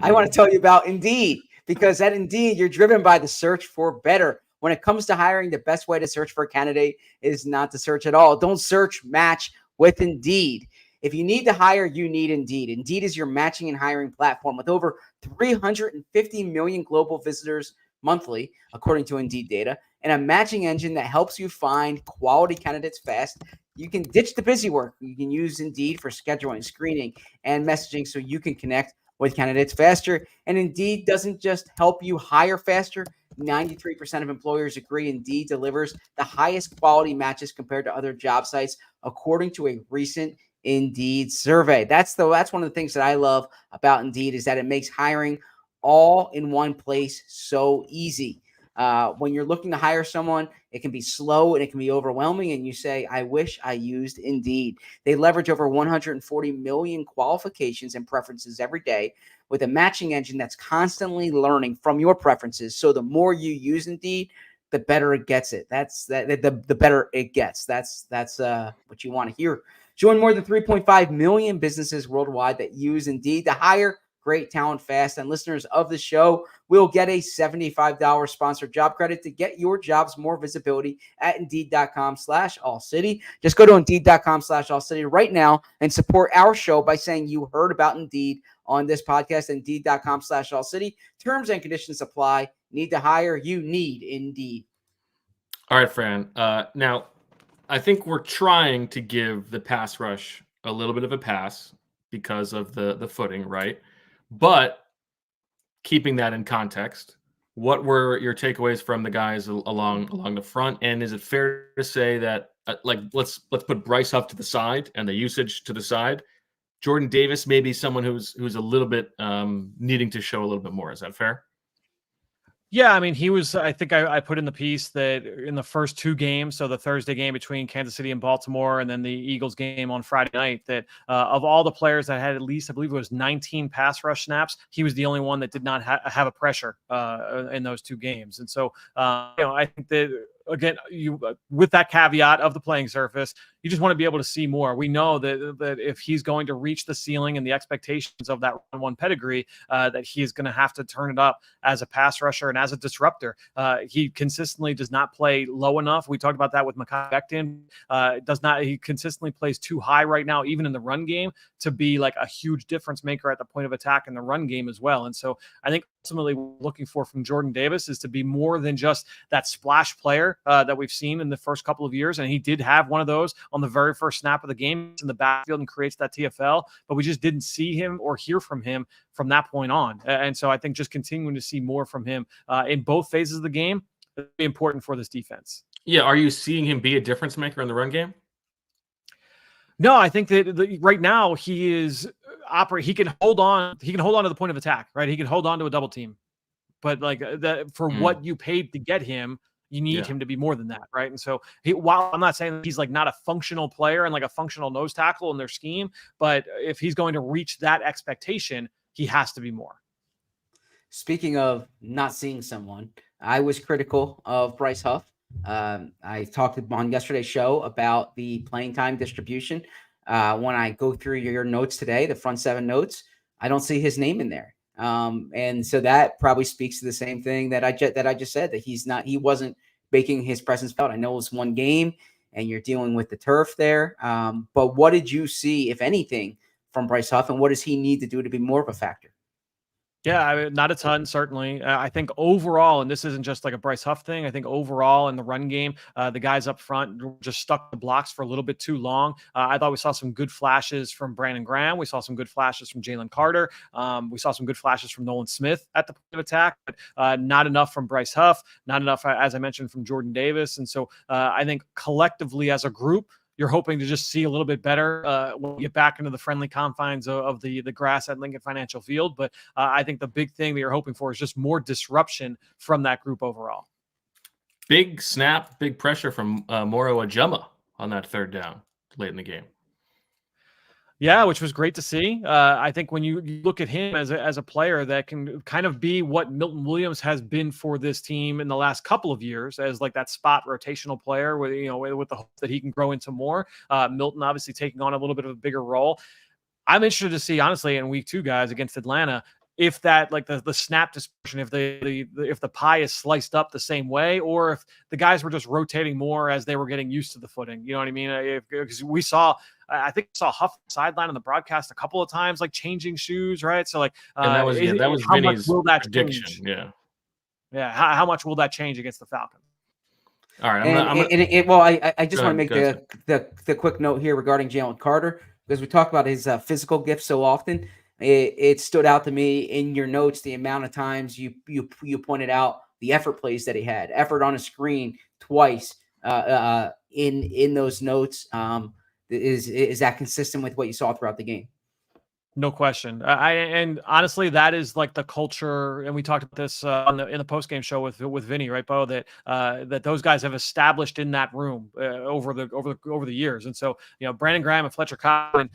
[SPEAKER 2] want to tell you about Indeed, because at Indeed, you're driven by the search for better when it comes to hiring, the best way to search for a candidate is not to search at all. Don't search, match with Indeed. If you need to hire, you need Indeed. Indeed is your matching and hiring platform with over 350 million global visitors monthly, according to Indeed data, and a matching engine that helps you find quality candidates fast. You can ditch the busy work. You can use Indeed for scheduling, screening, and messaging so you can connect with candidates faster. And Indeed doesn't just help you hire faster. 93% of employers agree Indeed delivers the highest quality matches compared to other job sites, according to a recent Indeed survey. That's one of the things that I love about Indeed is that it makes hiring all in one place so easy. When you're looking to hire someone, it can be slow and it can be overwhelming, and you say, I wish I used Indeed. They leverage over 140 million qualifications and preferences every day with a matching engine that's constantly learning from your preferences. So the more you use Indeed, the better it gets it. The better it gets. That's what you want to hear. Join more than 3.5 million businesses worldwide that use Indeed to hire great talent fast. And listeners of the show will get a $75 sponsored job credit to get your jobs more visibility at Indeed.com/AllCity. Just go to Indeed.com/AllCity right now and support our show by saying you heard about Indeed on this podcast. Indeed.com/AllCity. Terms and conditions apply. Need to hire? You need Indeed.
[SPEAKER 1] All right, Fran. Now, I think we're trying to give the pass rush a little bit of a pass because of the footing, right? But keeping that in context, what were your takeaways from the guys along the front? And is it fair to say that let's put Bryce Huff to the side and the usage to the side? Jordan Davis may be someone who's a little bit needing to show a little bit more. Is that fair?
[SPEAKER 3] Yeah, I mean, he was, I think I put in the piece that in the first two games, so the Thursday game between Kansas City and Baltimore, and then the Eagles game on Friday night, that of all the players that had at least, I believe it was 19 pass rush snaps, he was the only one that did not have a pressure in those two games. And so, I think that, again, with that caveat of the playing surface, you just want to be able to see more. We know that if he's going to reach the ceiling and the expectations of that one pedigree, that he is going to have to turn it up as a pass rusher and as a disruptor. He consistently does not play low enough. We talked about that with Mekhi Becton. He consistently plays too high right now, even in the run game, to be like a huge difference maker at the point of attack in the run game as well. And so I think ultimately what we're looking for from Jordan Davis is to be more than just that splash player that we've seen in the first couple of years. And he did have one of those on the very first snap of the game in the backfield and creates that TFL, but we just didn't see him or hear from him from that point on. And so I think just continuing to see more from him in both phases of the game is important for this defense.
[SPEAKER 1] Yeah. Are you seeing him be a difference maker in the run game?
[SPEAKER 3] No, I think that right now he is he can hold on to the point of attack, right? He can hold on to a double team, but like that for what you paid to get him, you need him to be more than that, right? And so while I'm not saying that he's like not a functional player and like a functional nose tackle in their scheme, but if he's going to reach that expectation, he has to be more.
[SPEAKER 2] Speaking of not seeing someone, I was critical of Bryce Huff. I talked on yesterday's show about the playing time distribution. When I go through your notes today, the front seven notes, I don't see his name in there. And so that probably speaks to the same thing that I just said, that he wasn't making his presence felt. I know it's one game and you're dealing with the turf there. But what did you see, if anything, from Bryce Huff, and what does he need to do to be more of a factor?
[SPEAKER 3] Yeah, I mean, not a ton, certainly. I think overall, and this isn't just like a Bryce Huff thing, I think overall in the run game, the guys up front just stuck the blocks for a little bit too long. I thought we saw some good flashes from Brandon Graham. We saw some good flashes from Jalen Carter. We saw some good flashes from Nolan Smith at the point of attack, but not enough from Bryce Huff, not enough, as I mentioned, from Jordan Davis. And so I think collectively as a group, you're hoping to just see a little bit better when you get back into the friendly confines of the grass at Lincoln Financial Field. But I think the big thing that you're hoping for is just more disruption from that group overall.
[SPEAKER 1] Big snap, big pressure from Moro Ojomo on that third down late in the game.
[SPEAKER 3] Yeah, which was great to see. I think when you look at him as a player that can kind of be what Milton Williams has been for this team in the last couple of years, as like that spot rotational player with the hope that he can grow into more. Milton obviously taking on a little bit of a bigger role. I'm interested to see, honestly, in week 2, guys, against Atlanta, if that, like the snap dispersion, if the pie is sliced up the same way, or if the guys were just rotating more as they were getting used to the footing. You know what I mean? Because we saw, I think we saw Huff sideline on the broadcast a couple of times, like changing shoes, right? So like,
[SPEAKER 1] and that was
[SPEAKER 3] how
[SPEAKER 1] Vinny's
[SPEAKER 3] much will that
[SPEAKER 1] prediction.
[SPEAKER 3] change?
[SPEAKER 1] Yeah.
[SPEAKER 3] Yeah. How much will that change against the Falcons?
[SPEAKER 1] All right.
[SPEAKER 2] I just want to make the quick note here regarding Jalen Carter, because we talk about his physical gifts so often. It stood out to me in your notes the amount of times you pointed out the effort plays that he had, effort on a screen twice in those notes. Is that consistent with what you saw throughout the game?
[SPEAKER 3] No question. And honestly, that is like the culture. And we talked about this in the post game show with Vinny, right, Bo? That those guys have established in that room over the years. And so, Brandon Graham and Fletcher Cox, when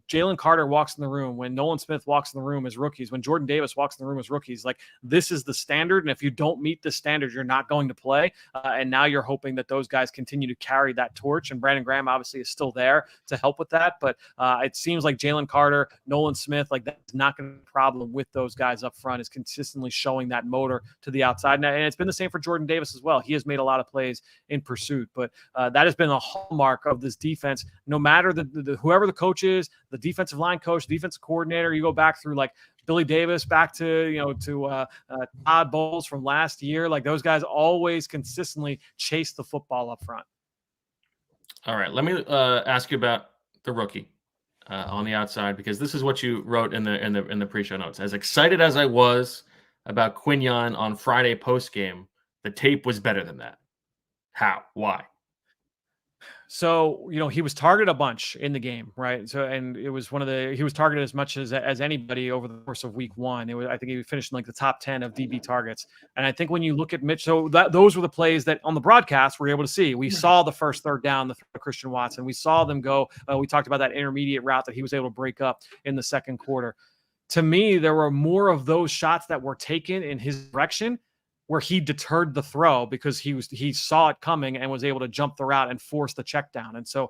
[SPEAKER 3] Jalen Carter walks in the room, when Nolan Smith walks in the room as rookies, when Jordan Davis walks in the room as rookies, like, this is the standard. And if you don't meet the standard, you're not going to play. And now you're hoping that those guys continue to carry that torch. And Brandon Graham obviously is still there to help with that. But it seems like Jalen Carter, Nolan Smith, like, that's not going to be a problem with those guys up front, is consistently showing that motor to the outside. And it's been the same for Jordan Davis as well. He has made a lot of plays in pursuit. But that has been a hallmark of this defense. No matter whoever the coach is, the defensive line coach, defensive coordinator, you go back through like Billy Davis, back to Todd Bowles from last year. Like, those guys always consistently chase the football up front.
[SPEAKER 1] All right, let me ask you about the rookie on the outside, because this is what you wrote in the pre-show notes. As excited as I was about Quinyon on Friday post game, the tape was better than that. How? Why?
[SPEAKER 3] So, he was targeted a bunch in the game, right? So, and it was he was targeted as much as anybody over the course of week one. I think he finished in like the top 10 of DB targets. And I think when you look at Mitch, so those were the plays that on the broadcast we were able to see. We saw the first third down, the throw to Christian Watson. We saw them go. We talked about that intermediate route that he was able to break up in the second quarter. To me, there were more of those shots that were taken in his direction where he deterred the throw because he saw it coming and was able to jump the route and force the check down. And so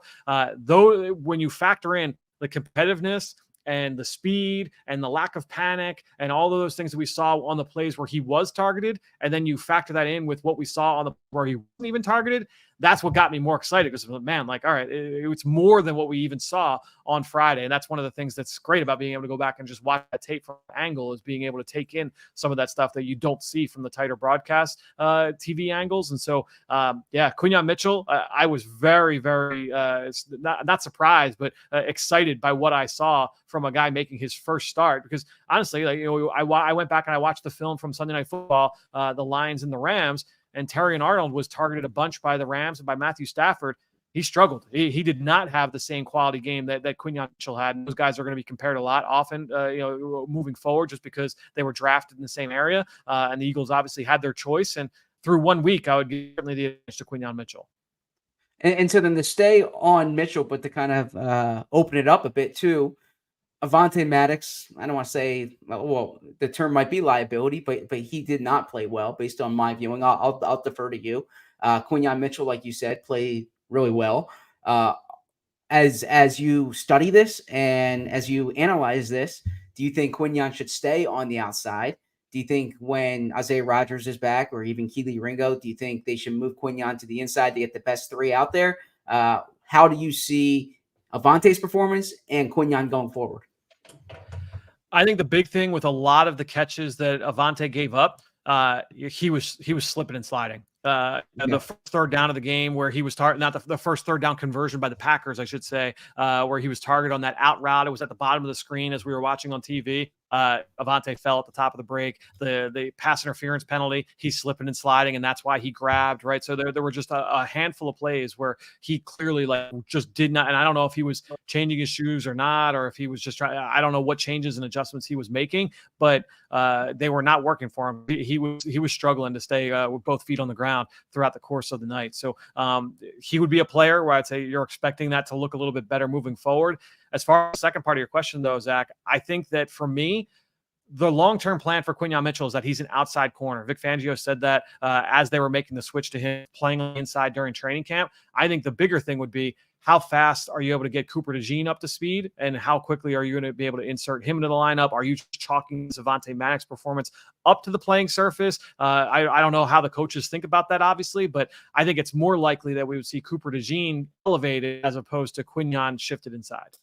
[SPEAKER 3] though when you factor in the competitiveness and the speed and the lack of panic and all of those things that we saw on the plays where he was targeted, and then you factor that in with what we saw on the where he wasn't even targeted, that's what got me more excited, because, man, like, all right, it's more than what we even saw on Friday. And that's one of the things that's great about being able to go back and just watch that tape from an angle, is being able to take in some of that stuff that you don't see from the tighter broadcast TV angles. And so, Quinyon Mitchell, I was very, very not surprised, but excited by what I saw from a guy making his first start. Because honestly, like, I went back and I watched the film from Sunday Night Football, the Lions and the Rams, and Terrion Arnold was targeted a bunch by the Rams and by Matthew Stafford. He struggled. He did not have the same quality game that Quinyon Mitchell had. And those guys are going to be compared a lot often, moving forward, just because they were drafted in the same area. And the Eagles obviously had their choice. And through 1 week, I would give certainly the advantage to Quinyon Mitchell.
[SPEAKER 2] And so then to stay on Mitchell, but to kind of open it up a bit too, Avonte and Maddox, I don't want to say, well, the term might be liability, but he did not play well based on my viewing. I'll defer to you. Quinyon Mitchell, like you said, played really well. As you study this and as you analyze this, do you think Quinyon should stay on the outside? Do you think when Isaiah Rodgers is back, or even Keely Ringo, do you think they should move Quinyon to the inside to get the best three out there? How do you see Avonte's performance and Quinyon going forward?
[SPEAKER 3] I think the big thing with a lot of the catches that Avonte gave up, he was slipping and sliding. The first third down of the game where he was not the first third down conversion by the Packers, I should say, where he was targeted on that out route. It was at the bottom of the screen as we were watching on TV. Avonte fell at the top of the break. The pass interference penalty, he's slipping and sliding, and that's why he grabbed, right? So there were just a handful of plays where he clearly just did not, and I don't know if he was changing his shoes or not, or if he was just trying, I don't know what changes and adjustments he was making, but they were not working for him. He was struggling to stay with both feet on the ground throughout the course of the night. So he would be a player where I'd say you're expecting that to look a little bit better moving forward. As far as the second part of your question, though, Zach, I think that for me, the long-term plan for Quinyon Mitchell is that he's an outside corner. Vic Fangio said that as they were making the switch to him playing on the inside during training camp. I think the bigger thing would be how fast are you able to get Cooper DeJean up to speed, and how quickly are you going to be able to insert him into the lineup? Are you chalking Avonte Maddox performance up to the playing surface? I don't know how the coaches think about that, obviously, but I think it's more likely that we would see Cooper DeJean elevated as opposed to Quinyon shifted inside.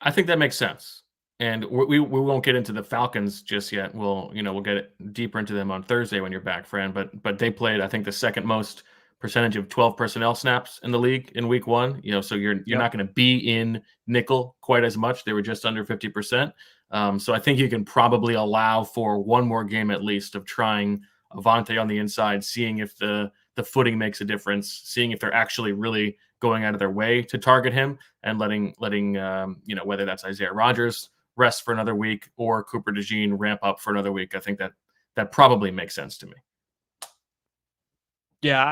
[SPEAKER 1] I think that makes sense. And we won't get into the Falcons just yet. We'll get deeper into them on Thursday when you're back, Fran. But they played, I think, the second most percentage of 12 personnel snaps in the league in week 1. So you're not going to be in nickel quite as much. They were just under 50%. So I think you can probably allow for one more game at least of trying Avonte on the inside, seeing if the footing makes a difference, seeing if they're actually really going out of their way to target him, and letting whether that's Isaiah Rodgers rest for another week or Cooper DeJean ramp up for another week. I think that probably makes sense to me.
[SPEAKER 3] Yeah,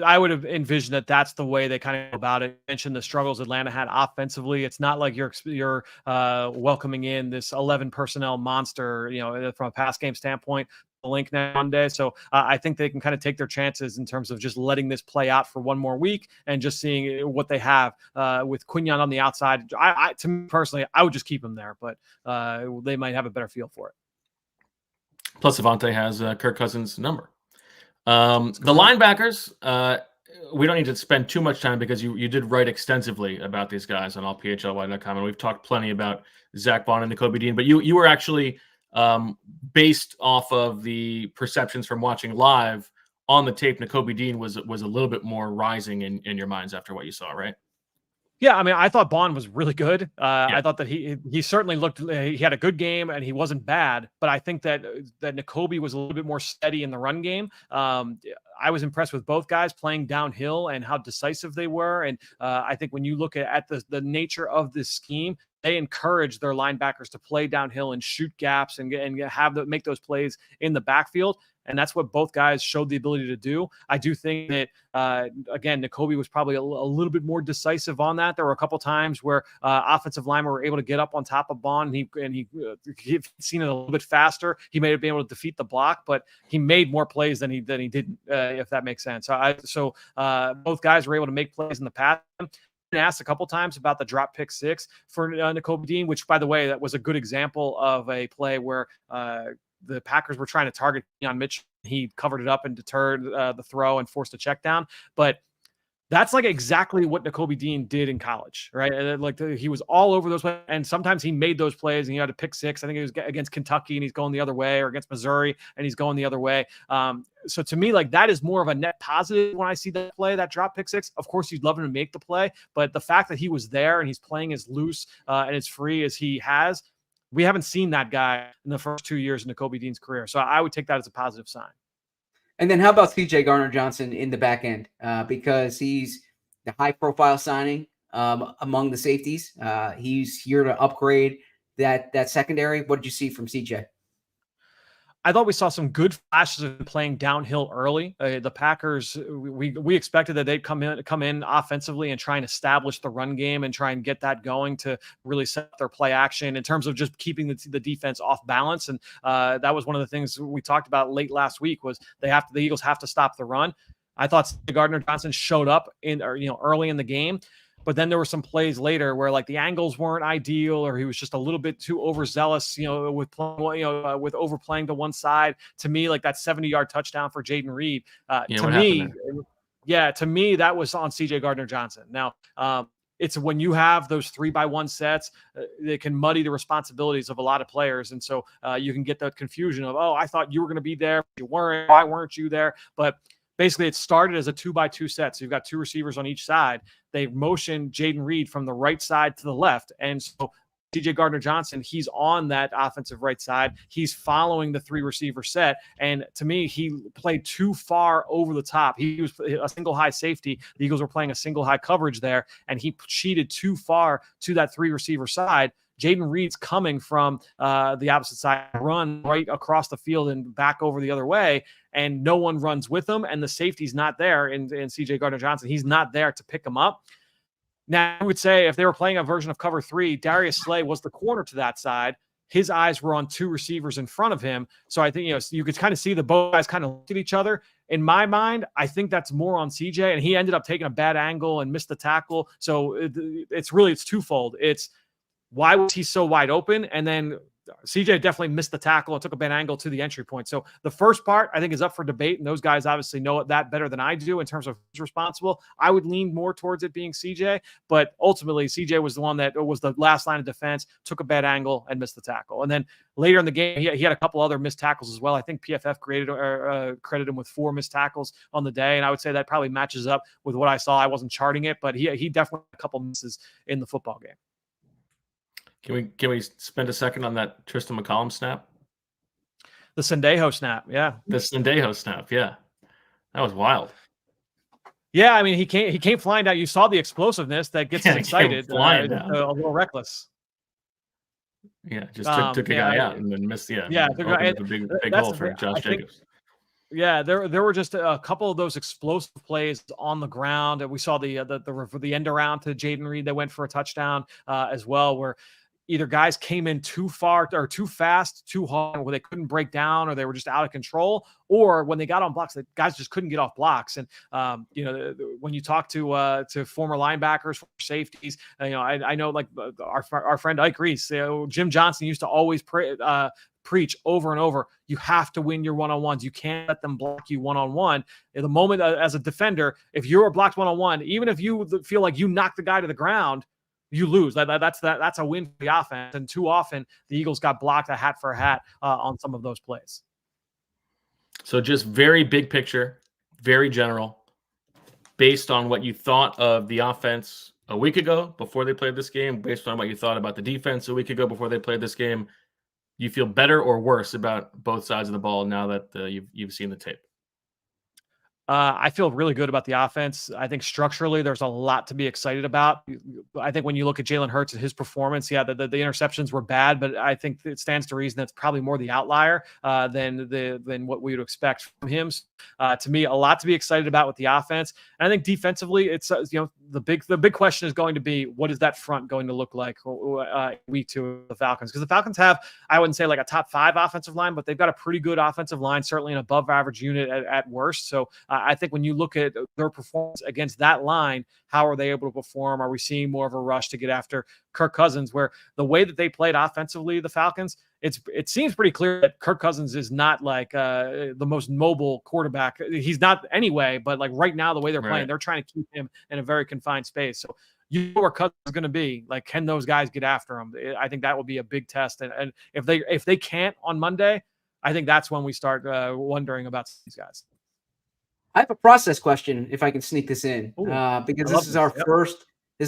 [SPEAKER 3] I would have envisioned that that's the way they kind of go about it. You mentioned the struggles Atlanta had offensively. It's not like you're welcoming in this 11 personnel monster, from a pass game standpoint. Link now Monday. So I think they can kind of take their chances in terms of just letting this play out for one more week and just seeing what they have with Quinyon on the outside. To me personally, I would just keep him there, but they might have a better feel for it.
[SPEAKER 1] Plus, Avonte has Kirk Cousins' number. The linebackers, we don't need to spend too much time because you did write extensively about these guys on allphly.com, and we've talked plenty about Zach Bond and Nakobe Dean, but you were actually based off of the perceptions from watching live on the tape. Nakobe Dean was a little bit more rising in your minds after what you saw, right?
[SPEAKER 3] Yeah, I mean, I thought Bond was really good.
[SPEAKER 1] Yeah.
[SPEAKER 3] I thought that he certainly looked. He had a good game and he wasn't bad. But I think that Nakobe was a little bit more steady in the run game. I was impressed with both guys playing downhill and how decisive they were. And I think when you look at the nature of this scheme, they encourage their linebackers to play downhill and shoot gaps and make those plays in the backfield. And that's what both guys showed the ability to do. I do think that, again, Nakobe was probably a little bit more decisive on that. There were a couple times where offensive linemen were able to get up on top of Bond, and he seen it a little bit faster. He may have been able to defeat the block, but he made more plays than he didn't, if that makes sense. So both guys were able to make plays in the pass. Asked a couple times about the drop pick 6 for Nakobe Dean, which, by the way, that was a good example of a play where the Packers were trying to target Quinyon Mitchell. He covered it up and deterred the throw and forced a check down. But that's like exactly what Nakobe Dean did in college, right? And he was all over those plays, and sometimes he made those plays and he had a pick 6. I think it was against Kentucky and he's going the other way, or against Missouri and he's going the other way. So to me, that is more of a net positive when I see that play, that drop pick 6. Of course, you'd love him to make the play, but the fact that he was there and he's playing as loose and as free as he has, we haven't seen that guy in the first 2 years in Nakobe Dean's career. So I would take that as a positive sign.
[SPEAKER 2] And then how about CJ Gardner-Johnson in the back end? Because he's the high-profile signing among the safeties. He's here to upgrade that secondary. What did you see from CJ?
[SPEAKER 3] I thought we saw some good flashes of playing downhill early. The Packers, we expected that they'd come in offensively and try and establish the run game and try and get that going to really set their play action in terms of just keeping the defense off balance. And that was one of the things we talked about late last week was the Eagles have to stop the run. I thought Gardner-Johnson showed up early in the game. But then there were some plays later where the angles weren't ideal, or he was just a little bit too overzealous, with overplaying to one side. To me, that 70-yard touchdown for Jaden Reed. To me, that was on CJ Gardner-Johnson. Now, it's when you have those 3-by-1 sets, they can muddy the responsibilities of a lot of players, and so you can get that confusion of, I thought you were going to be there, you weren't. Why weren't you there? But basically, it started as a 2-by-2 set. So you've got 2 receivers on each side. They motioned Jaden Reed from the right side to the left. And so CJ Gardner-Johnson, he's on that offensive right side. He's following the 3 receiver set. And to me, he played too far over the top. He was a single high safety. The Eagles were playing a single high coverage there, and he cheated too far to that 3 receiver side. Jaden Reed's coming from the opposite side, run right across the field and back over the other way, and no one runs with him, and the safety's not there in CJ Gardner-Johnson. He's not there to pick him up. Now, I would say if they were playing a version of cover 3, Darius Slay was the corner to that side. his eyes were on two receivers in front of him. So I think, you could kind of see the both guys kind of look at each other. In my mind, I think that's more on CJ, and he ended up taking a bad angle and missed the tackle. So it's twofold. It's why was he so wide open? And then CJ definitely missed the tackle and took a bad angle to the entry point. So the first part, I think, is up for debate, and those guys obviously know that better than I do in terms of who's responsible. I would lean more towards it being CJ, but ultimately CJ was the one that was the last line of defense, took a bad angle, and missed the tackle. And then later in the game, he had a couple other missed tackles as well. I think PFF credited him with 4 missed tackles on the day, and I would say that probably matches up with what I saw. I wasn't charting it, but he definitely had a couple misses in the football game.
[SPEAKER 1] Can we spend a second on that Tristan McCollum snap?
[SPEAKER 3] The Sindeho snap, yeah.
[SPEAKER 1] The Sindeho snap, yeah. That was wild.
[SPEAKER 3] Yeah, I mean, he came flying down. You saw the explosiveness that gets him excited. A little reckless.
[SPEAKER 1] Yeah, just took a guy out and then missed. Yeah, a big hole for Josh Jacobs.
[SPEAKER 3] Yeah, there were just a couple of those explosive plays on the ground, and we saw the end around to Jaden Reed that went for a touchdown as well, where either guys came in too far or too fast, too hard, where they couldn't break down, or they were just out of control, or when they got on blocks, the guys just couldn't get off blocks. And when you talk to former linebackers, former safeties, I know like our friend Ike Reese, Jim Johnson used to always preach over and over, you have to win your one-on-ones. You can't let them block you one-on-one. At the moment, as a defender, if you're blocked one-on-one, even if you feel like you knock the guy to the ground, you lose. That's a win for the offense. And too often, the Eagles got blocked a hat for a hat on some of those plays.
[SPEAKER 1] So just very big picture, very general, based on what you thought of the offense a week ago before they played this game, based on what you thought about the defense a week ago before they played this game, you feel better or worse about both sides of the ball now that you've seen the tape?
[SPEAKER 3] I feel really good about the offense. I think structurally there's a lot to be excited about. I think when you look at Jalen Hurts and his performance, the interceptions were bad, but I think it stands to reason that's probably more the outlier than what we would expect from him. To me, a lot to be excited about with the offense. And I think defensively, it's the big question is going to be, what is that front going to look like week 2 of the Falcons? Because the Falcons have, I wouldn't say like a top 5 offensive line, but they've got a pretty good offensive line, certainly an above average unit at worst. So I think when you look at their performance against that line, how are they able to perform? Are we seeing more of a rush to get after Kirk Cousins, where the way that they played offensively, the Falcons, it seems pretty clear that Kirk Cousins is not like the most mobile quarterback. He's not anyway, but like right now, the way they're playing, they're trying to keep him in a very confined space. So you know where Cousins is going to be. Like, can those guys get after him? I think that will be a big test. And if they can't on Monday, I think that's when we start wondering about these guys.
[SPEAKER 2] I have a process question, if I can sneak this in, because this is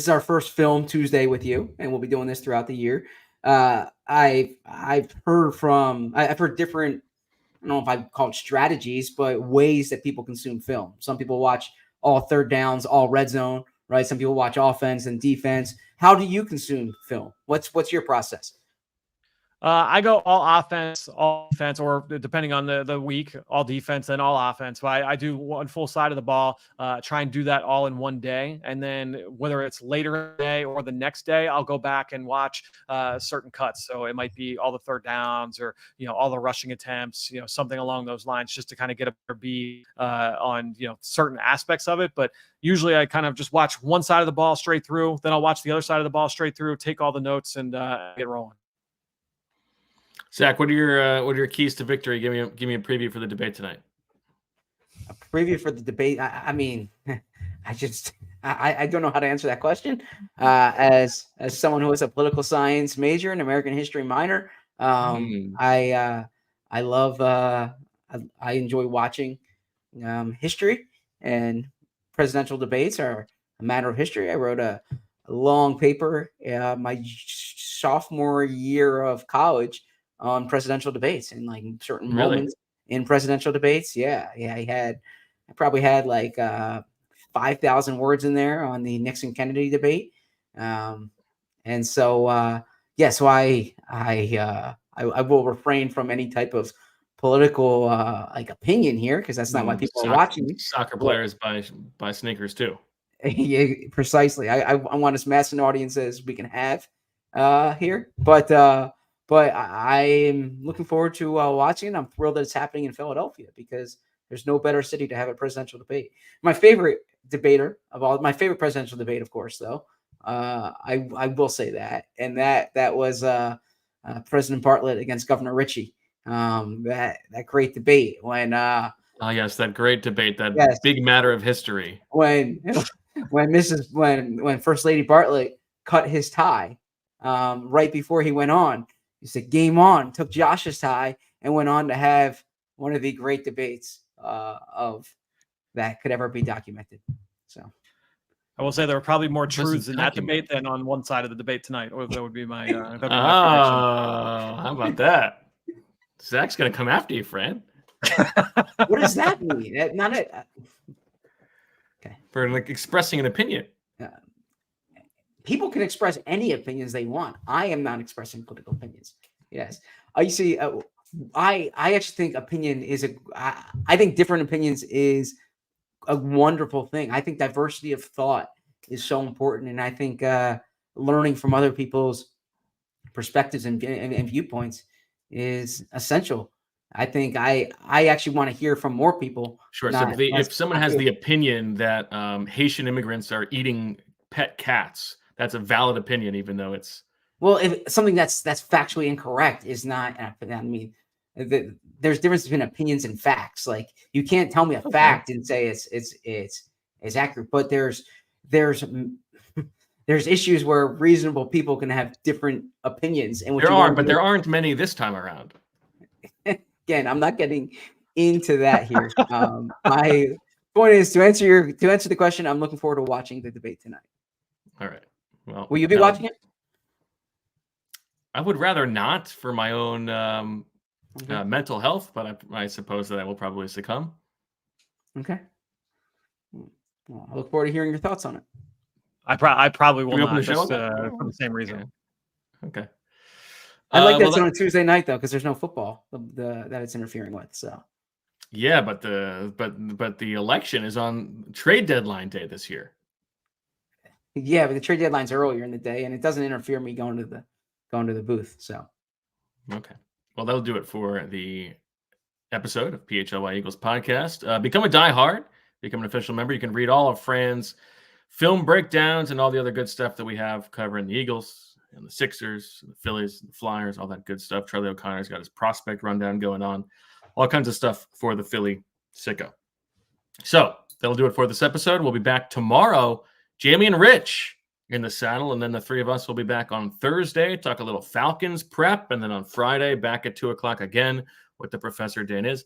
[SPEAKER 2] our first Film Tuesday with you, and we'll be doing this throughout the year. I've heard different, I don't know if I call it strategies, but ways that people consume film. Some people watch all third downs, all red zone, right? Some people watch offense and defense. How do you consume film? What's your process?
[SPEAKER 3] I go all offense, all defense, or depending on the week, all defense and all offense. But I do one full side of the ball, try and do that all in one day. And then whether it's later in the day or the next day, I'll go back and watch certain cuts. So it might be all the third downs or, all the rushing attempts, something along those lines, just to kind of get a better beat on, certain aspects of it. But usually I kind of just watch one side of the ball straight through. Then I'll watch the other side of the ball straight through, take all the notes, and get rolling.
[SPEAKER 1] Zach, what are your keys to victory? Give me a preview for the debate tonight.
[SPEAKER 2] A preview for the debate. I mean, I don't know how to answer that question. As someone who is a political science major and American history minor, I enjoy watching history, and presidential debates are a matter of history. I wrote a long paper my sophomore year of college on presidential debates and like certain moments in presidential debates. I probably had like 5,000 words in there on the Nixon Kennedy debate. So I will refrain from any type of political like opinion here, because that's not why people are watching.
[SPEAKER 1] Soccer players buy sneakers too.
[SPEAKER 2] Yeah, precisely. I want as mass an audience as we can have here, but But I'm looking forward to watching it. I'm thrilled that it's happening in Philadelphia because there's no better city to have a presidential debate. My favorite presidential debate, of course, though, I will say that, and that was President Bartlett against Governor Ritchie. That great debate when
[SPEAKER 1] oh yes, that great debate, that
[SPEAKER 2] yes,
[SPEAKER 1] big matter of history.
[SPEAKER 2] When First Lady Bartlett cut his tie right before he went on. He said, "Game on," took Josh's tie and went on to have one of the great debates of that could ever be documented. So
[SPEAKER 3] I will say there were probably more truths in that debate than on one side of the debate tonight. Or that would be my prediction.
[SPEAKER 1] How about that? Zach's going to come after you, Fran.
[SPEAKER 2] What does that mean? Okay.
[SPEAKER 1] For like expressing an opinion.
[SPEAKER 2] People can express any opinions they want. I am not expressing political opinions. Yes. You see, I actually think opinion is I think different opinions is a wonderful thing. I think diversity of thought is so important. And I think learning from other people's perspectives and viewpoints is essential. I think I actually want to hear from more people.
[SPEAKER 1] Sure. So if someone has the opinion that Haitian immigrants are eating pet cats, that's a valid opinion, even though it's
[SPEAKER 2] if something that's factually incorrect is not. I mean, there's difference between opinions and facts. Like you can't tell me a fact and say it's accurate, but there's issues where reasonable people can have different opinions. And
[SPEAKER 1] there aren't many this time around.
[SPEAKER 2] Again, I'm not getting into that here. My point is to answer the question. I'm looking forward to watching the debate tonight.
[SPEAKER 1] All right. Well,
[SPEAKER 2] will you be watching it?
[SPEAKER 1] I would rather not for my own mental health, but I suppose that I will probably succumb.
[SPEAKER 2] Okay. Well, I look forward to hearing your thoughts on it.
[SPEAKER 3] I probably will not, just for the same reason.
[SPEAKER 1] Okay.
[SPEAKER 2] I like that it's on a Tuesday night though, because there's no football that it's interfering with. So.
[SPEAKER 1] Yeah, but the election is on trade deadline day this year.
[SPEAKER 2] Yeah, but the trade deadline's earlier in the day, and it doesn't interfere me going to the booth. So.
[SPEAKER 1] Okay. Well, that'll do it for the episode of PHLY Eagles podcast. Become a diehard, become an official member. You can read all of Fran's film breakdowns and all the other good stuff that we have covering the Eagles and the Sixers, and the Phillies, and the Flyers, all that good stuff. Charlie O'Connor's got his prospect rundown going on, all kinds of stuff for the Philly sicko. So that'll do it for this episode. We'll be back tomorrow. Jamie and Rich in the saddle, and then the three of us will be back on Thursday, talk a little Falcons prep, and then on Friday back at 2:00 again with the Professor Dan is.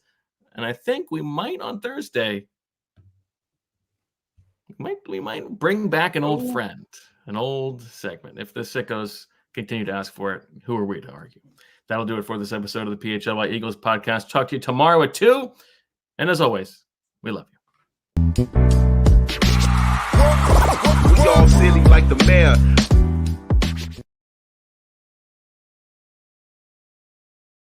[SPEAKER 1] And I think we might on Thursday, we might bring back an old friend, an old segment. If the sickos continue to ask for it, who are we to argue? That'll do it for this episode of the PHLY Eagles podcast. Talk to you tomorrow at 2. And as always, we love you.
[SPEAKER 4] We all silly like the mayor.